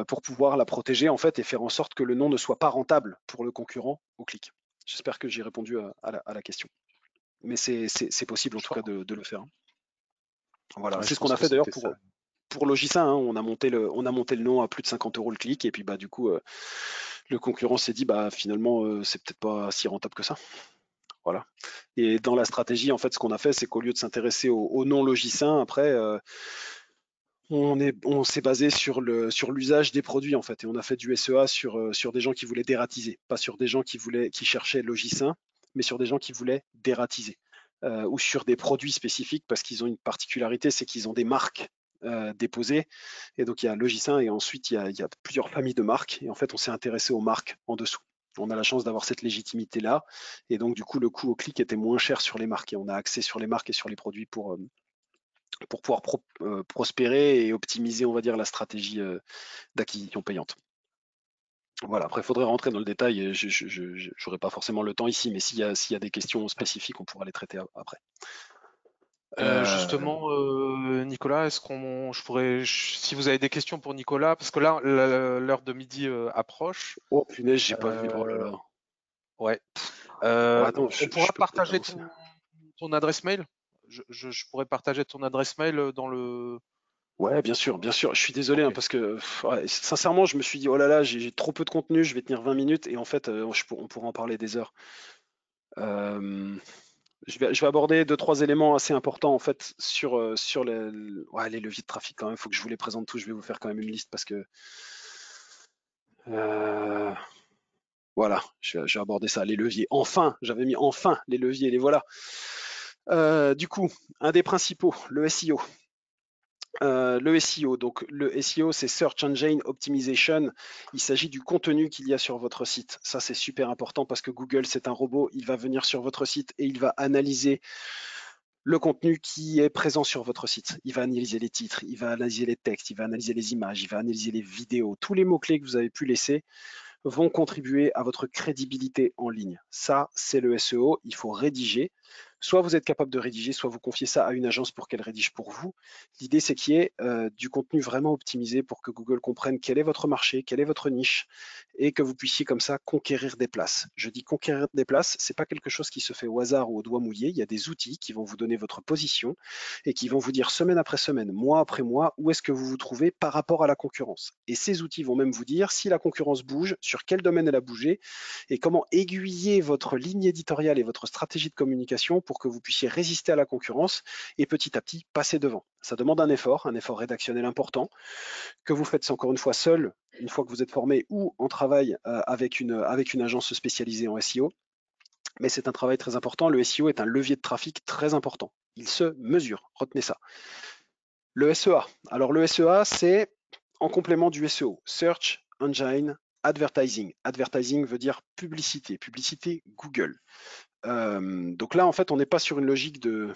[SPEAKER 2] pour pouvoir la protéger en fait et faire en sorte que le nom ne soit pas rentable pour le concurrent au clic. J'espère que j'ai répondu à la question. Mais c'est possible en
[SPEAKER 1] Je
[SPEAKER 2] tout cas
[SPEAKER 1] pense,
[SPEAKER 2] de le faire, hein. Voilà,
[SPEAKER 1] ouais,
[SPEAKER 2] c'est
[SPEAKER 1] je
[SPEAKER 2] ce qu'on
[SPEAKER 1] pense
[SPEAKER 2] a
[SPEAKER 1] que
[SPEAKER 2] fait d'ailleurs
[SPEAKER 1] c'était ça.
[SPEAKER 2] pour Logicin, hein. On a monté le nom à plus de 50 euros le clic et puis du coup le concurrent s'est dit finalement c'est peut-être pas si rentable que ça. Voilà. Et dans la stratégie, en fait, ce qu'on a fait, c'est qu'au lieu de s'intéresser au non logicien, après, on s'est basé sur l'usage des produits, en fait, et on a fait du SEA sur des gens qui voulaient dératiser, pas sur des gens qui cherchaient logicien, mais sur des gens qui voulaient dératiser, ou sur des produits spécifiques, parce qu'ils ont une particularité, c'est qu'ils ont des marques déposées, et donc il y a logicien, et ensuite il y a plusieurs familles de marques, et en fait, on s'est intéressé aux marques en dessous. On a la chance d'avoir cette légitimité-là, et donc du coup, le coût au clic était moins cher sur les marques, et on a axé sur les marques et sur les produits pour pouvoir prospérer et optimiser, on va dire, la stratégie d'acquisition payante. Voilà, après, il faudrait rentrer dans le détail. Je n'aurai pas forcément le temps ici, mais s'il y a des questions spécifiques, on pourra les traiter après. Euh,
[SPEAKER 1] Justement, Nicolas, si vous avez des questions pour Nicolas, parce que là, l'heure de midi approche.
[SPEAKER 2] Oh, punaise, j'ai pas vu. Oh là
[SPEAKER 1] euh,
[SPEAKER 2] là.
[SPEAKER 1] ouais.
[SPEAKER 2] Attends,
[SPEAKER 1] On
[SPEAKER 2] je
[SPEAKER 1] pourra
[SPEAKER 2] peux peut-être
[SPEAKER 1] partager
[SPEAKER 2] avancer.
[SPEAKER 1] ton adresse mail. Je pourrais partager ton adresse mail dans le.
[SPEAKER 2] Ouais, bien sûr, bien sûr. Je suis désolé hein,
[SPEAKER 1] Ok.
[SPEAKER 2] parce que ouais, sincèrement, je me suis dit, oh là là, j'ai trop peu de contenu, je vais tenir 20 minutes et en fait, on pourra en parler des heures. Euh, je vais aborder deux, trois éléments assez importants en fait sur ouais, les leviers de trafic quand même. Il faut que je vous les présente tous. Je vais vous faire quand même une liste parce que euh, voilà, je vais aborder ça. Les leviers. Enfin, j'avais mis enfin les leviers, les voilà. Du coup, un des principaux, le SEO. Le SEO, donc le SEO, c'est Search Engine Optimization. Il s'agit du contenu qu'il y a sur votre site. Ça, c'est super important parce que Google, c'est un robot. Il va venir sur votre site et il va analyser le contenu qui est présent sur votre site. Il va analyser les titres, il va analyser les textes, il va analyser les images, il va analyser les vidéos. Tous les mots-clés que vous avez pu laisser vont contribuer à votre crédibilité en ligne. Ça, c'est le SEO. Il faut rédiger Soit vous êtes capable de rédiger, soit vous confiez ça à une agence pour qu'elle rédige pour vous. L'idée, c'est qu'il y ait du contenu vraiment optimisé pour que Google comprenne quel est votre marché, quelle est votre niche, et que vous puissiez comme ça conquérir des places. Je dis conquérir des places, c'est pas quelque chose qui se fait au hasard ou au doigt mouillé. Il y a des outils qui vont vous donner votre position et qui vont vous dire semaine après semaine, mois après mois, où est-ce que vous vous trouvez par rapport à la concurrence. Et ces outils vont même vous dire si la concurrence bouge, sur quel domaine elle a bougé, et comment aiguiller votre ligne éditoriale et votre stratégie de communication pour que vous puissiez résister à la concurrence et petit à petit passer devant. Ça demande un effort rédactionnel important, que vous faites encore une fois seul, une fois que vous êtes formé, ou en travail avec une agence spécialisée en SEO. Mais c'est un travail très important. Le SEO est un levier de trafic très important. Il se mesure, retenez ça. Le SEA. Alors le SEA, c'est en complément du SEO, Search Engine Advertising. Advertising veut dire publicité, publicité Google. Donc là, en fait, on n'est pas sur une logique de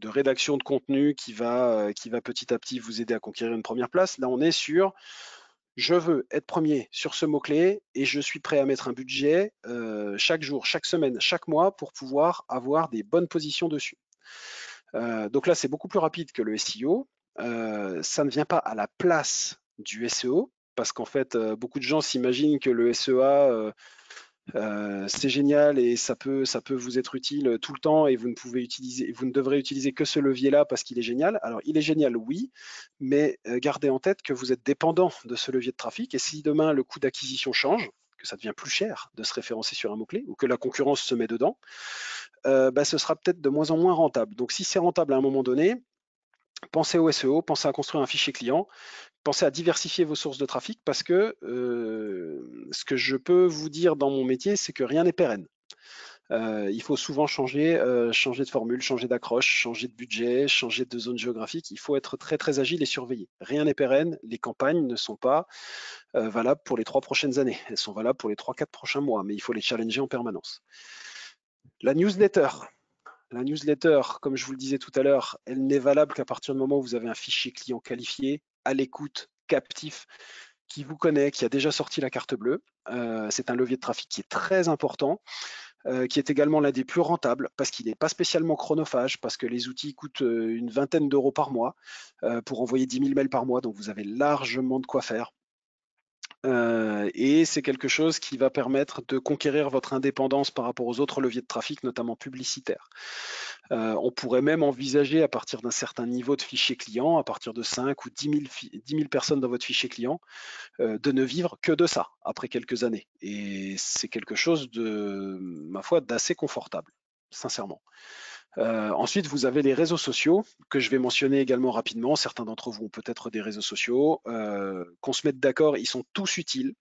[SPEAKER 2] rédaction de contenu qui va petit à petit vous aider à conquérir une première place. Là, on est sur je veux être premier sur ce mot-clé et je suis prêt à mettre un budget chaque jour, chaque semaine, chaque mois pour pouvoir avoir des bonnes positions dessus. Donc là, c'est beaucoup plus rapide que le SEO. Ça ne vient pas à la place du SEO parce qu'en fait, beaucoup de gens s'imaginent que le SEA, c'est génial et ça peut vous être utile tout le temps et vous ne devrez utiliser que ce levier-là parce qu'il est génial. Alors, il est génial, oui, mais gardez en tête que vous êtes dépendant de ce levier de trafic et si demain le coût d'acquisition change, que ça devient plus cher de se référencer sur un mot-clé ou que la concurrence se met dedans, ce sera peut-être de moins en moins rentable. Donc, si c'est rentable à un moment donné, pensez au SEO, pensez à construire un fichier client, pensez à diversifier vos sources de trafic parce que ce que je peux vous dire dans mon métier, c'est que rien n'est pérenne. Il faut souvent changer de formule, changer d'accroche, changer de budget, changer de zone géographique. Il faut être très très agile et surveillé. Rien n'est pérenne. Les campagnes ne sont pas valables pour les 3 prochaines années. Elles sont valables pour les 3-4 prochains mois, mais il faut les challenger en permanence. La newsletter. La newsletter, comme je vous le disais tout à l'heure, elle n'est valable qu'à partir du moment où vous avez un fichier client qualifié, à l'écoute, captif, qui vous connaît, qui a déjà sorti la carte bleue. C'est un levier de trafic qui est très important, qui est également l'un des plus rentables parce qu'il n'est pas spécialement chronophage, parce que les outils coûtent une vingtaine d'euros par mois pour envoyer 10 000 mails par mois, donc vous avez largement de quoi faire. Et c'est quelque chose qui va permettre de conquérir votre indépendance par rapport aux autres leviers de trafic, notamment publicitaires. On pourrait même envisager à partir d'un certain niveau de fichier client, à partir de 5 ou 10 000 personnes dans votre fichier client, de ne vivre que de ça après quelques années. Et c'est quelque chose de, ma foi, d'assez confortable, sincèrement. Ensuite, vous avez les réseaux sociaux que je vais mentionner également rapidement. Certains d'entre vous ont peut-être des réseaux sociaux. Qu'on se mette d'accord, ils sont tous utiles,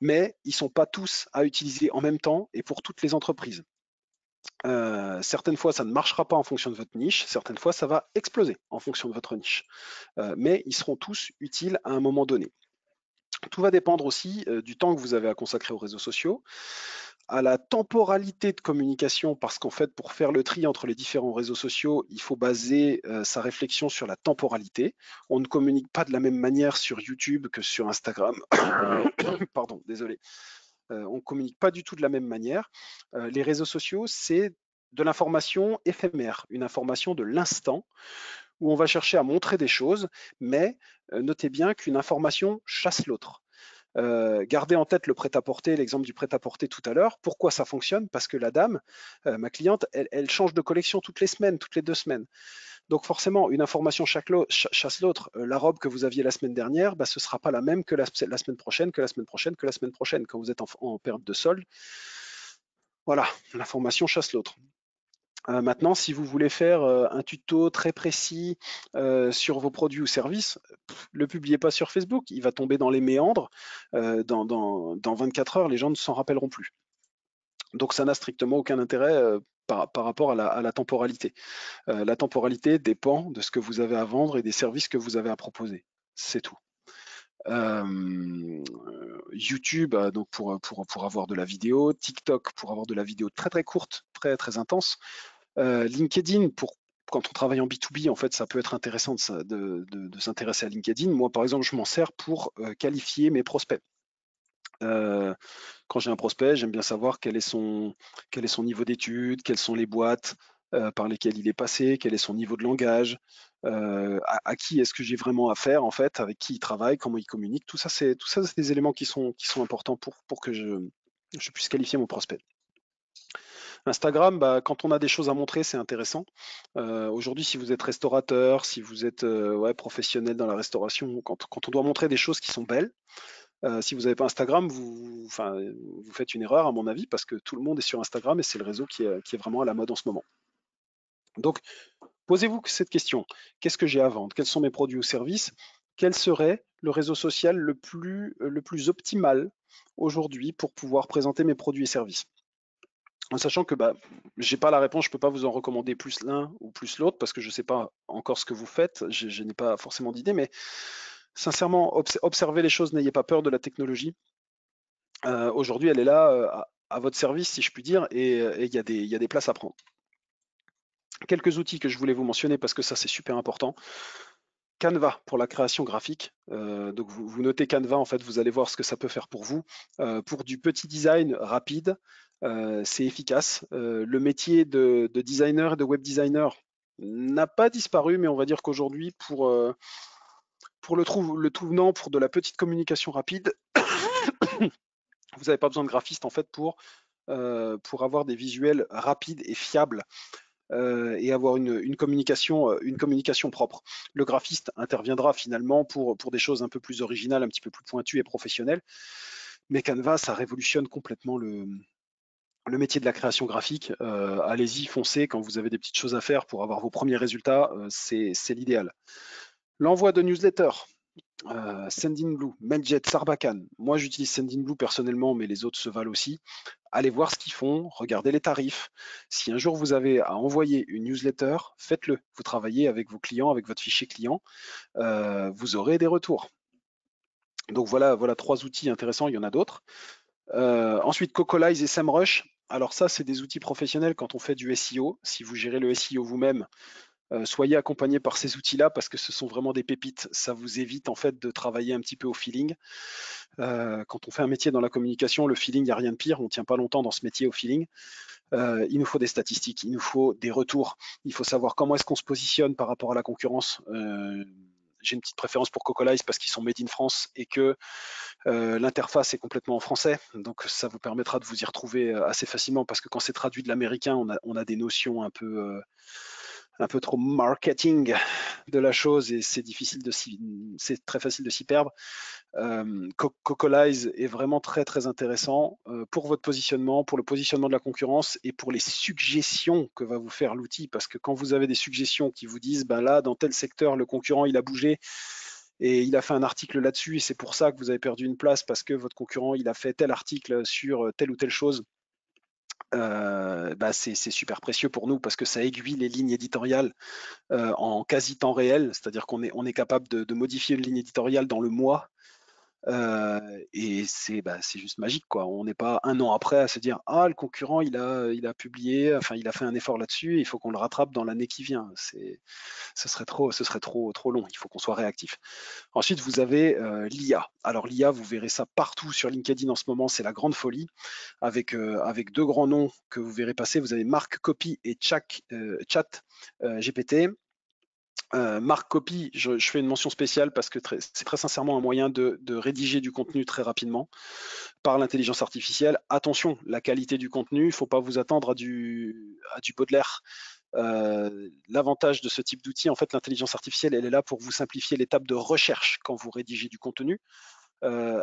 [SPEAKER 2] mais ils ne sont pas tous à utiliser en même temps et pour toutes les entreprises. Certaines fois, ça ne marchera pas en fonction de votre niche. Certaines fois, ça va exploser en fonction de votre niche. Mais ils seront tous utiles à un moment donné. Tout va dépendre aussi du temps que vous avez à consacrer aux réseaux sociaux, à la temporalité de communication, parce qu'en fait, pour faire le tri entre les différents réseaux sociaux, il faut baser sa réflexion sur la temporalité. On ne communique pas de la même manière sur YouTube que sur Instagram. Pardon, désolé. On ne communique pas du tout de la même manière. Les réseaux sociaux, c'est de l'information éphémère, une information de l'instant, où on va chercher à montrer des choses, mais notez bien qu'une information chasse l'autre. Gardez en tête le prêt-à-porter, l'exemple du prêt-à-porter tout à l'heure. Pourquoi ça fonctionne? Parce que la dame, ma cliente, elle change de collection toutes les semaines, toutes les 2 semaines. Donc forcément, une information chasse l'autre. La robe que vous aviez la semaine dernière, ce ne sera pas la même que la semaine prochaine, que la semaine prochaine, que la semaine prochaine. Quand vous êtes en période de solde, voilà, l'information chasse l'autre. Maintenant, si vous voulez faire un tuto très précis sur vos produits ou services, le publiez pas sur Facebook, il va tomber dans les méandres. Dans 24 heures, les gens ne s'en rappelleront plus. Donc ça n'a strictement aucun intérêt par rapport à la temporalité. La temporalité dépend de ce que vous avez à vendre et des services que vous avez à proposer. C'est tout. YouTube donc pour avoir de la vidéo, TikTok pour avoir de la vidéo très très courte, très très intense. LinkedIn, quand on travaille en B2B, en fait, ça peut être intéressant de s'intéresser à LinkedIn. Moi, par exemple, je m'en sers pour qualifier mes prospects. Quand j'ai un prospect, j'aime bien savoir quel est son niveau d'études, quelles sont les boîtes par lesquels il est passé, quel est son niveau de langage, à qui est-ce que j'ai vraiment affaire en fait, avec qui il travaille, comment il communique. Tout ça, c'est des éléments qui sont importants pour que je puisse qualifier mon prospect. Instagram, bah, quand on a des choses à montrer, c'est intéressant. Aujourd'hui, si vous êtes restaurateur, si vous êtes ouais, professionnel dans la restauration, quand on doit montrer des choses qui sont belles, si vous n'avez pas Instagram, enfin, vous faites une erreur à mon avis parce que tout le monde est sur Instagram et c'est le réseau qui est vraiment à la mode en ce moment. Donc, posez-vous cette question. Qu'est-ce que j'ai à vendre? Quels sont mes produits ou services? Quel serait le réseau social le plus optimal aujourd'hui pour pouvoir présenter mes produits et services? En sachant que bah, j'ai pas la réponse, je peux pas vous en recommander plus l'un ou plus l'autre parce que je sais pas encore ce que vous faites, je n'ai pas forcément d'idée, mais sincèrement, observez les choses, n'ayez pas peur de la technologie. Aujourd'hui, elle est là à votre service, si je puis dire, et il y a des places à prendre. Quelques outils que je voulais vous mentionner parce que ça c'est super important. Canva pour la création graphique. Donc vous notez Canva, en fait, vous allez voir ce que ça peut faire pour vous. Pour du petit design rapide, c'est efficace. Le métier de designer et de web designer n'a pas disparu, mais on va dire qu'aujourd'hui, pour le tout venant, pour de la petite communication rapide, vous n'avez pas besoin de graphiste en fait pour avoir des visuels rapides et fiables et avoir une communication propre. Le graphiste interviendra finalement pour des choses un peu plus originales, un petit peu plus pointues et professionnelles, mais Canva, ça révolutionne complètement le métier de la création graphique. Allez-y, foncez quand vous avez des petites choses à faire pour avoir vos premiers résultats, c'est l'idéal. L'envoi de newsletters, Sendinblue, Mailjet, Sarbacane. Moi, j'utilise Sendinblue personnellement, mais les autres se valent aussi. Allez voir ce qu'ils font, regardez les tarifs. Si un jour vous avez à envoyer une newsletter, faites-le. Vous travaillez avec vos clients, avec votre fichier client, vous aurez des retours. Donc voilà 3 outils intéressants, il y en a d'autres. Ensuite, Cocolize et SEMrush. Alors ça, c'est des outils professionnels quand on fait du SEO. Si vous gérez le SEO vous-même, soyez accompagné par ces outils-là parce que ce sont vraiment des pépites. Ça vous évite en fait de travailler un petit peu au feeling. Quand on fait un métier dans la communication, le feeling, il n'y a rien de pire. On ne tient pas longtemps dans ce métier au feeling. Il nous faut des statistiques, il nous faut des retours. Il faut savoir comment est-ce qu'on se positionne par rapport à la concurrence. J'ai une petite préférence pour Cocolize parce qu'ils sont made in France et que l'interface est complètement en français. Donc ça vous permettra de vous y retrouver assez facilement parce que quand c'est traduit de l'américain, on a des notions un peu trop marketing de la chose et c'est très facile de s'y perdre. Cocolize est vraiment très très intéressant pour votre positionnement, pour le positionnement de la concurrence et pour les suggestions que va vous faire l'outil. Parce que quand vous avez des suggestions qui vous disent, ben là, dans tel secteur, le concurrent, il a bougé et il a fait un article là-dessus et c'est pour ça que vous avez perdu une place parce que votre concurrent, il a fait tel article sur telle ou telle chose. Bah c'est super précieux pour nous parce que ça aiguille les lignes éditoriales en quasi temps réel, c'est-à-dire qu'on est capable de modifier une ligne éditoriale dans le mois et c'est juste magique, quoi. On n'est pas un an après à se dire ah le concurrent il a publié, enfin il a fait un effort là-dessus, il faut qu'on le rattrape dans l'année qui vient. Ce serait trop long. Il faut qu'on soit réactif. Ensuite vous avez l'IA. Alors l'IA vous verrez ça partout sur LinkedIn en ce moment, c'est la grande folie avec 2 grands noms que vous verrez passer. Vous avez Mark Copy et Chat GPT. Mark Copy, je fais une mention spéciale parce que c'est très sincèrement un moyen de rédiger du contenu très rapidement par l'intelligence artificielle. Attention, la qualité du contenu, il ne faut pas vous attendre à du Baudelaire. L'avantage de ce type d'outil, en fait, l'intelligence artificielle, elle est là pour vous simplifier l'étape de recherche quand vous rédigez du contenu.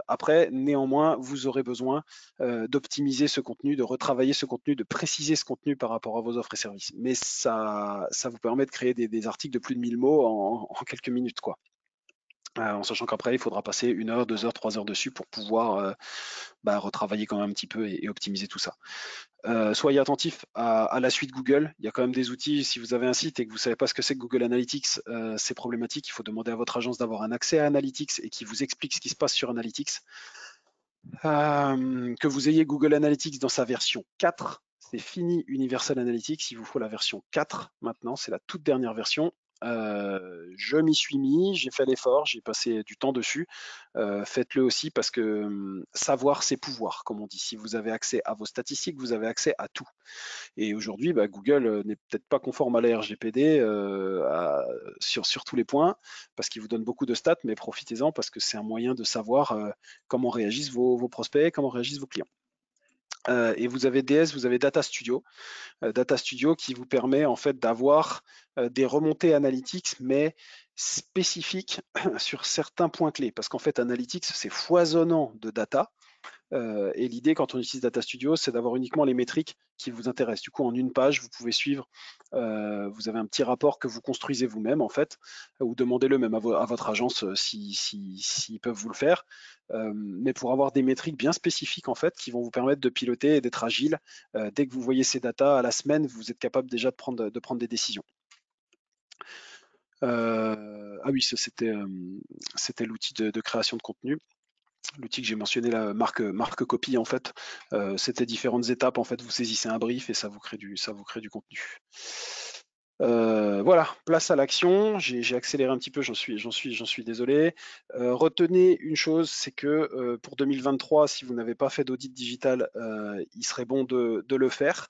[SPEAKER 2] Après, néanmoins, vous aurez besoin d'optimiser ce contenu, de retravailler ce contenu, de préciser ce contenu par rapport à vos offres et services. Mais ça vous permet de créer des articles de plus de 1000 mots en quelques minutes, quoi. En sachant qu'après, il faudra passer 1 heure, 2 heures, 3 heures dessus pour pouvoir retravailler quand même un petit peu et optimiser tout ça. Soyez attentifs à la suite Google. Il y a quand même des outils. Si vous avez un site et que vous ne savez pas ce que c'est que Google Analytics, c'est problématique. Il faut demander à votre agence d'avoir un accès à Analytics et qui vous explique ce qui se passe sur Analytics. Que vous ayez Google Analytics dans sa version 4, c'est fini Universal Analytics. Il vous faut la version 4 maintenant. C'est la toute dernière version. Je m'y suis mis, j'ai fait l'effort, j'ai passé du temps dessus. Faites-le aussi parce que savoir, c'est pouvoir, comme on dit. Si vous avez accès à vos statistiques, vous avez accès à tout. Et aujourd'hui, bah, Google n'est peut-être pas conforme à la RGPD sur tous les points, parce qu'il vous donne beaucoup de stats, mais profitez-en parce que c'est un moyen de savoir comment réagissent vos prospects, comment réagissent vos clients. Et vous avez DS, vous avez Data Studio. Data Studio qui vous permet en fait d'avoir des remontées analytics, mais spécifiques sur certains points clés. Parce qu'en fait, Analytics, c'est foisonnant de data. Et l'idée, quand on utilise Data Studio, c'est d'avoir uniquement les métriques qui vous intéressent. Du coup, en une page, vous pouvez suivre, vous avez un petit rapport que vous construisez vous-même, en fait, ou demandez-le même à votre agence s'ils peuvent vous le faire. Mais pour avoir des métriques bien spécifiques, en fait, qui vont vous permettre de piloter et d'être agile. Dès que vous voyez ces datas à la semaine, vous êtes capable déjà de prendre des décisions. Ah oui, ça c'était l'outil de création de contenu. L'outil que j'ai mentionné, la marque copie, en fait, c'était différentes étapes. En fait, vous saisissez un brief et ça vous crée du contenu. Voilà, place à l'action. J'ai accéléré un petit peu, j'en suis désolé. Retenez une chose, c'est que pour 2023, si vous n'avez pas fait d'audit digital, il serait bon de le faire.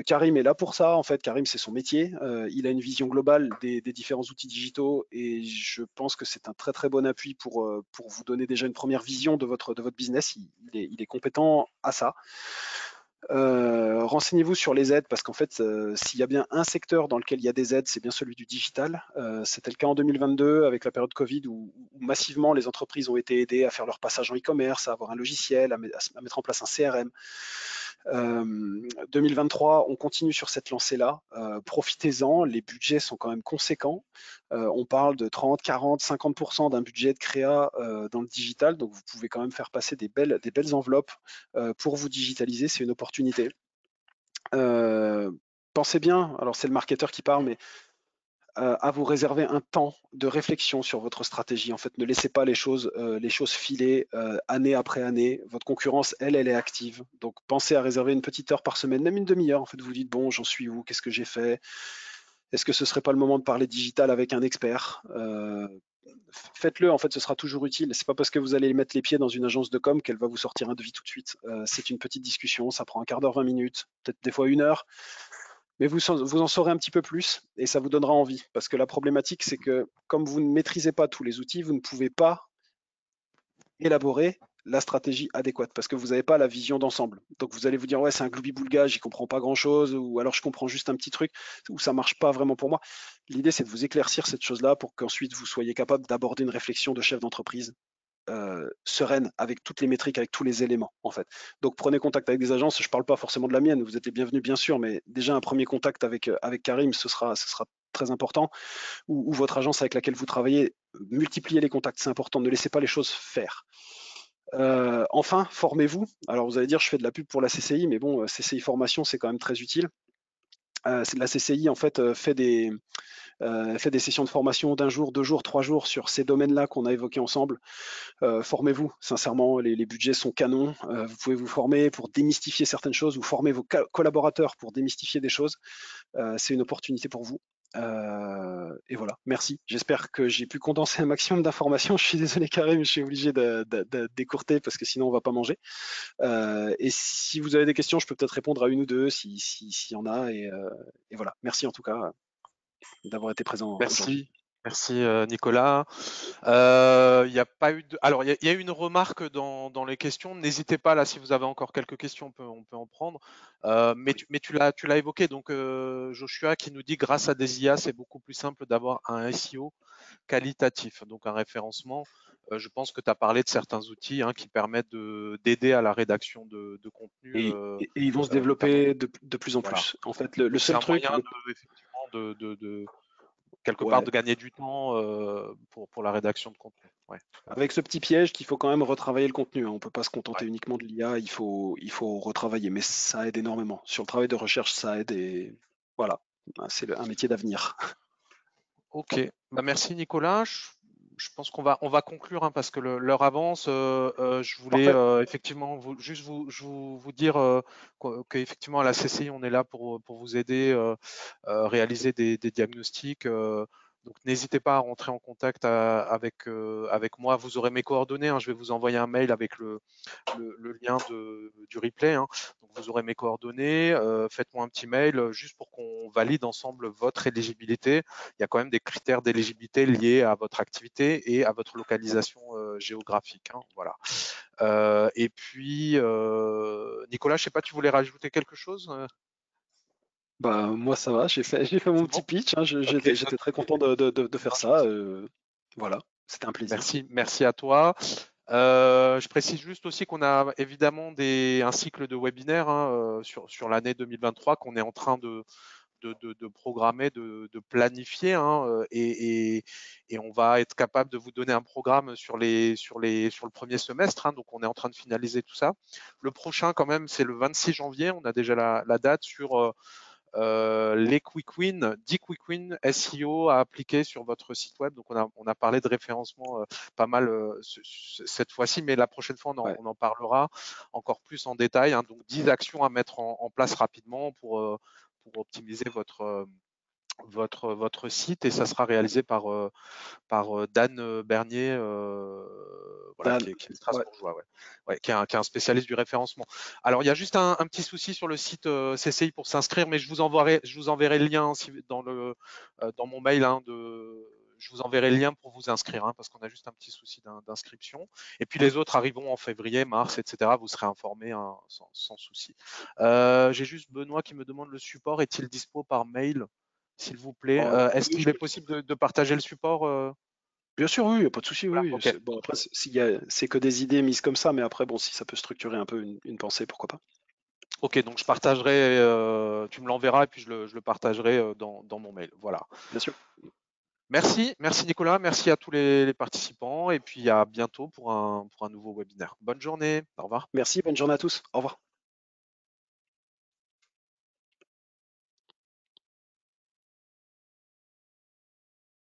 [SPEAKER 2] Karim est là pour ça, en fait. Karim, c'est son métier. Il a une vision globale des différents outils digitaux et je pense que c'est un très très bon appui pour vous donner déjà une première vision de votre business. Il est compétent à ça. Renseignez-vous sur les aides parce qu'en fait, s'il y a bien un secteur dans lequel il y a des aides, c'est bien celui du digital. C'était le cas en 2022 avec la période Covid où massivement les entreprises ont été aidées à faire leur passage en e-commerce, à avoir un logiciel, à mettre en place un CRM. 2023, on continue sur cette lancée-là. Profitez-en, les budgets sont quand même conséquents. On parle de 30, 40, 50% d'un budget de créa dans le digital, donc vous pouvez quand même faire passer des belles enveloppes pour vous digitaliser, c'est une opportunité. Pensez bien, alors c'est le marketeur qui parle, mais à vous réserver un temps de réflexion sur votre stratégie. En fait, ne laissez pas les choses filer année après année. Votre concurrence, elle est active. Donc, pensez à réserver une petite heure par semaine, même une demi-heure. En fait, vous dites, bon, j'en suis où? Qu'est-ce que j'ai fait? Est-ce que ce serait pas le moment de parler digital avec un expert? Faites-le, en fait, ce sera toujours utile. C'est pas parce que vous allez mettre les pieds dans une agence de com qu'elle va vous sortir un devis tout de suite. C'est une petite discussion, ça prend un quart d'heure, 20 minutes, peut-être des fois une heure. Mais vous en saurez un petit peu plus et ça vous donnera envie. Parce que la problématique, c'est que comme vous ne maîtrisez pas tous les outils, vous ne pouvez pas élaborer la stratégie adéquate parce que vous n'avez pas la vision d'ensemble. Donc vous allez vous dire, ouais, c'est un gloubi-boulga, j'y comprends pas grand-chose, ou alors je comprends juste un petit truc, ou ça marche pas vraiment pour moi. L'idée, c'est de vous éclaircir cette chose-là pour qu'ensuite vous soyez capable d'aborder une réflexion de chef d'entreprise sereine avec toutes les métriques, avec tous les éléments en fait. Donc prenez contact avec des agences, je ne parle pas forcément de la mienne, vous êtes les bienvenus bien sûr, mais déjà un premier contact avec Karim, ce sera très important, ou votre agence avec laquelle vous travaillez, multipliez les contacts, c'est important, ne laissez pas les choses faire. Enfin, formez-vous. Alors vous allez dire, je fais de la pub pour la CCI, mais bon, CCI formation, c'est quand même très utile. La CCI en fait fait des sessions de formation d'un jour, 2 jours, 3 jours sur ces domaines-là qu'on a évoqués ensemble. Formez-vous, sincèrement, les budgets sont canons. Vous pouvez vous former pour démystifier certaines choses ou former vos collaborateurs pour démystifier des choses. C'est une opportunité pour vous. Et voilà, merci. J'espère que j'ai pu condenser un maximum d'informations. Je suis désolé, Karim, je suis obligé de décourter parce que sinon on va pas manger. Et si vous avez des questions, je peux peut-être répondre à une ou deux s'il y en a. Et voilà, merci en tout cas d'avoir été présent aujourd'hui.
[SPEAKER 1] Merci. Merci Nicolas. Il y a pas eu de... Alors, il y a eu une remarque dans les questions. N'hésitez pas là, si vous avez encore quelques questions, on peut en prendre.
[SPEAKER 2] Oui.
[SPEAKER 1] Mais tu l'as évoqué. Donc, Joshua qui nous dit, grâce à des IA, c'est beaucoup plus simple d'avoir un SEO qualitatif, donc un référencement. Je pense que tu as parlé de certains outils qui permettent d'aider à la rédaction de contenu,
[SPEAKER 2] Et ils vont se
[SPEAKER 1] notamment.
[SPEAKER 2] développer de plus en
[SPEAKER 1] Voilà.
[SPEAKER 2] plus. En fait, le
[SPEAKER 1] Donc, c'est
[SPEAKER 2] seul
[SPEAKER 1] un
[SPEAKER 2] truc,
[SPEAKER 1] moyen effectivement quelque part
[SPEAKER 2] ouais,
[SPEAKER 1] de gagner du temps pour la rédaction de contenu. Ouais.
[SPEAKER 2] avec ce petit piège qu'il faut quand même retravailler le contenu, hein. On ne peut pas se contenter
[SPEAKER 1] Ouais.
[SPEAKER 2] uniquement de l'IA, il faut retravailler, mais ça aide énormément. Sur le travail de recherche, ça aide et voilà, c'est un métier d'avenir.
[SPEAKER 1] Ok, bah, merci Nicolas. Je pense on va conclure parce que l'heure avance. Je voulais
[SPEAKER 2] Parfait.
[SPEAKER 1] effectivement vous dire qu'effectivement à la CCI on est là pour vous aider réaliser des diagnostics. Donc n'hésitez pas à rentrer en contact avec moi. Vous aurez mes coordonnées, hein. Je vais vous envoyer un mail avec le lien du replay, hein. Donc vous aurez mes coordonnées. Faites-moi un petit mail juste pour qu'on valide ensemble votre éligibilité. Il y a quand même des critères d'éligibilité liés à votre activité et à votre localisation géographique, hein. Voilà. Et puis, Nicolas, je ne sais pas, tu voulais rajouter quelque chose?
[SPEAKER 2] Bah, moi ça va, j'ai fait mon
[SPEAKER 1] C'est
[SPEAKER 2] petit
[SPEAKER 1] bon?
[SPEAKER 2] pitch, hein,
[SPEAKER 1] Ok,
[SPEAKER 2] j'étais très content de faire ça. Voilà, c'était un plaisir.
[SPEAKER 1] merci à toi. Je précise juste aussi qu'on a évidemment un cycle de webinaires, hein, sur l'année 2023 qu'on est en train de programmer, de planifier, hein, et on va être capable de vous donner un programme sur le premier semestre, hein. Donc on est en train de finaliser tout ça. Le prochain quand même, c'est le 26 janvier. On a déjà la date sur les quick wins, 10 quick wins SEO à appliquer sur votre site web. Donc on a parlé de référencement pas mal cette fois-ci, mais la prochaine fois
[SPEAKER 2] Ouais.
[SPEAKER 1] on en parlera encore plus en détail, hein. Donc 10 actions à mettre en place rapidement pour optimiser votre site, et ça sera réalisé par Dan Bernier, voilà,
[SPEAKER 2] Dan,
[SPEAKER 1] qui est
[SPEAKER 2] ouais,
[SPEAKER 1] strasbourgeois, ouais. Ouais, qui est un spécialiste du référencement. Alors, il y a juste un petit souci sur le site CCI pour s'inscrire, mais je vous enverrai le lien dans mon mail, hein, je vous enverrai le lien pour vous inscrire, hein, parce qu'on a juste un petit souci d'inscription. Et puis les autres arriveront en février, mars, etc. Vous serez informés, hein, sans souci. J'ai juste Benoît qui me demande le support est-il dispo par mail, s'il vous plaît. Est-ce
[SPEAKER 2] oui,
[SPEAKER 1] qu'il est possible de partager le support?
[SPEAKER 2] bien sûr, oui, y a pas de souci,
[SPEAKER 1] Voilà,
[SPEAKER 2] oui, oui.
[SPEAKER 1] ok.
[SPEAKER 2] Bon, après, c'est que des idées mises comme ça, mais après, bon, si ça peut structurer un peu une pensée, pourquoi pas.
[SPEAKER 1] Ok, donc je partagerai, tu me l'enverras et puis je le partagerai dans mon mail. Voilà.
[SPEAKER 2] Bien sûr.
[SPEAKER 1] Merci Nicolas, merci à tous les participants et puis à bientôt pour un nouveau webinaire. Bonne journée, au revoir.
[SPEAKER 2] Merci, bonne journée à tous. Au revoir.